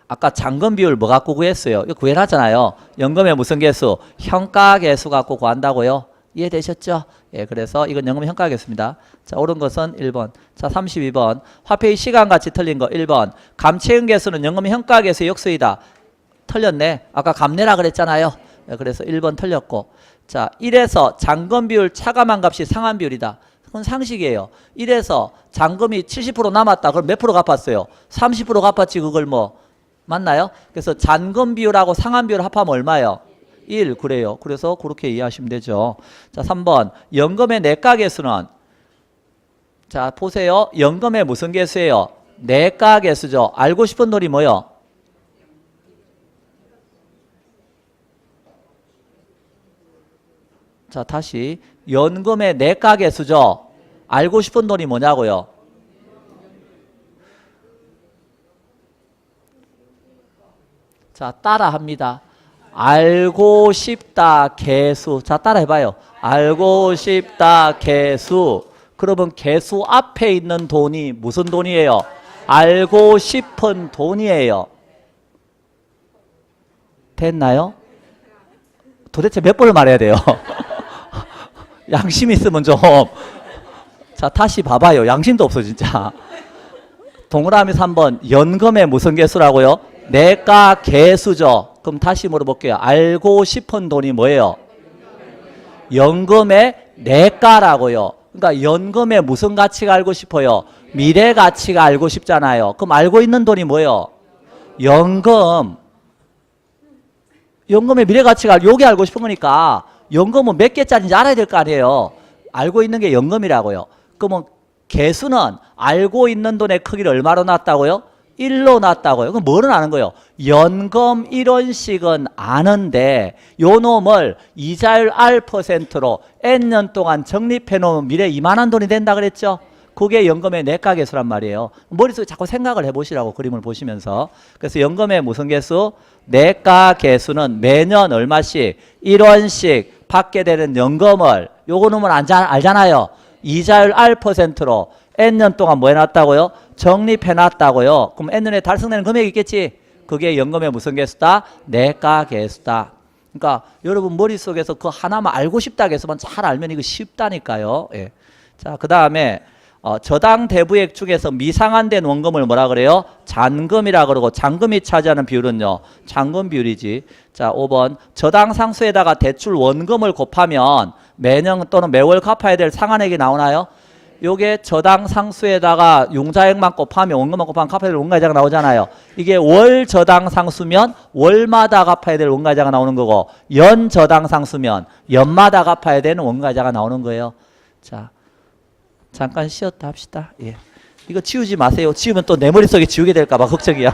아까 잔금 비율 뭐 갖고 구했어요? 이거 구해놨잖아요. 연금의 무슨 개수? 현가 개수 갖고 구한다고요. 이해되셨죠? 예, 그래서 이건 연금 현가 개수입니다. 자, 옳은 것은 1번. 자, 32번. 화폐의 시간같이 틀린 거 1번. 감채은 개수는 연금 현가 개수의 역수이다. 틀렸네. 아까 감내라 그랬잖아요. 예, 그래서 1번 틀렸고. 자, 1에서 잔금 비율 차감한 값이 상환 비율이다. 그건 상식이에요. 1에서 잔금이 70% 남았다. 그럼 몇 프로 갚았어요? 30% 갚았지. 그걸 뭐 맞나요? 그래서 잔금 비율하고 상환 비율 합하면 얼마예요? 1. 그래요. 그래서 그렇게 이해하시면 되죠. 자, 3번. 연금의 내가 개수는 자, 보세요. 연금의 무슨 개수예요? 내가 개수죠. 알고 싶은 돈이 뭐요? 자, 다시 연금의 내가 개수죠. 알고 싶은 돈이 뭐냐고요? 자, 따라합니다. 알고 싶다 개수. 자, 따라 해봐요. 알고 싶다 개수. 그러면 개수 앞에 있는 돈이 무슨 돈이에요? 알고 싶은 돈이에요. 됐나요? 도대체 몇 번을 말해야 돼요? 양심 있으면 좀. 자, 다시 봐봐요. 양심도 없어 진짜. 동그라미 3번 연금의 무슨 개수라고요? 내가 개수죠. 그럼 다시 물어볼게요. 알고 싶은 돈이 뭐예요? 연금의 내가라고요. 그러니까 연금의 무슨 가치가 알고 싶어요? 미래 가치가 알고 싶잖아요. 그럼 알고 있는 돈이 뭐예요? 연금. 연금의 미래 가치가 요게 알고 싶은 거니까 연금은 몇 개짜리인지 알아야 될 거 아니에요. 알고 있는 게 연금이라고요. 그러면 개수는 알고 있는 돈의 크기를 얼마로 놨다고요? 1로 놨다고요. 그럼 뭐를 아는 거예요? 연금 1원씩은 아는데 요 놈을 이자율 R%로 N년 동안 적립해 놓으면 미래 이만한 돈이 된다 그랬죠? 그게 연금의 내가 개수란 말이에요. 머릿속에 자꾸 생각을 해보시라고 그림을 보시면서. 그래서 연금의 무슨 개수? 내가 개수는 매년 얼마씩 1원씩 받게 되는 연금을 요거 놈을 알잖아요. 이자율 R%로 N년 동안 뭐 해놨다고요? 적립해놨다고요. 그럼 N년에 달성되는 금액이 있겠지? 그게 연금의 무슨 개수다? 내가 개수다. 그러니까 여러분 머릿속에서 그 하나만 알고 싶다 해서만 잘 알면 이거 쉽다니까요. 예. 자, 그 다음에 저당 대부액 중에서 미상환된 원금을 뭐라 그래요? 잔금이라 그러고 잔금이 차지하는 비율은요. 잔금 비율이지. 자, 5번 저당 상수에다가 대출 원금을 곱하면 매년 또는 매월 갚아야 될 상환액이 나오나요? 요게 저당 상수에다가 융자액만 곱하면 원금만 곱하면 갚아야 될 원가이자가 나오잖아요. 이게 월 저당 상수면 월마다 갚아야 될 원가이자가 나오는 거고 연 저당 상수면 연마다 갚아야 되는 원가이자가 나오는 거예요. 자, 잠깐 쉬었다 합시다. 예. 이거 지우지 마세요. 지우면 또 내 머릿속에 지우게 될까 봐 걱정이야.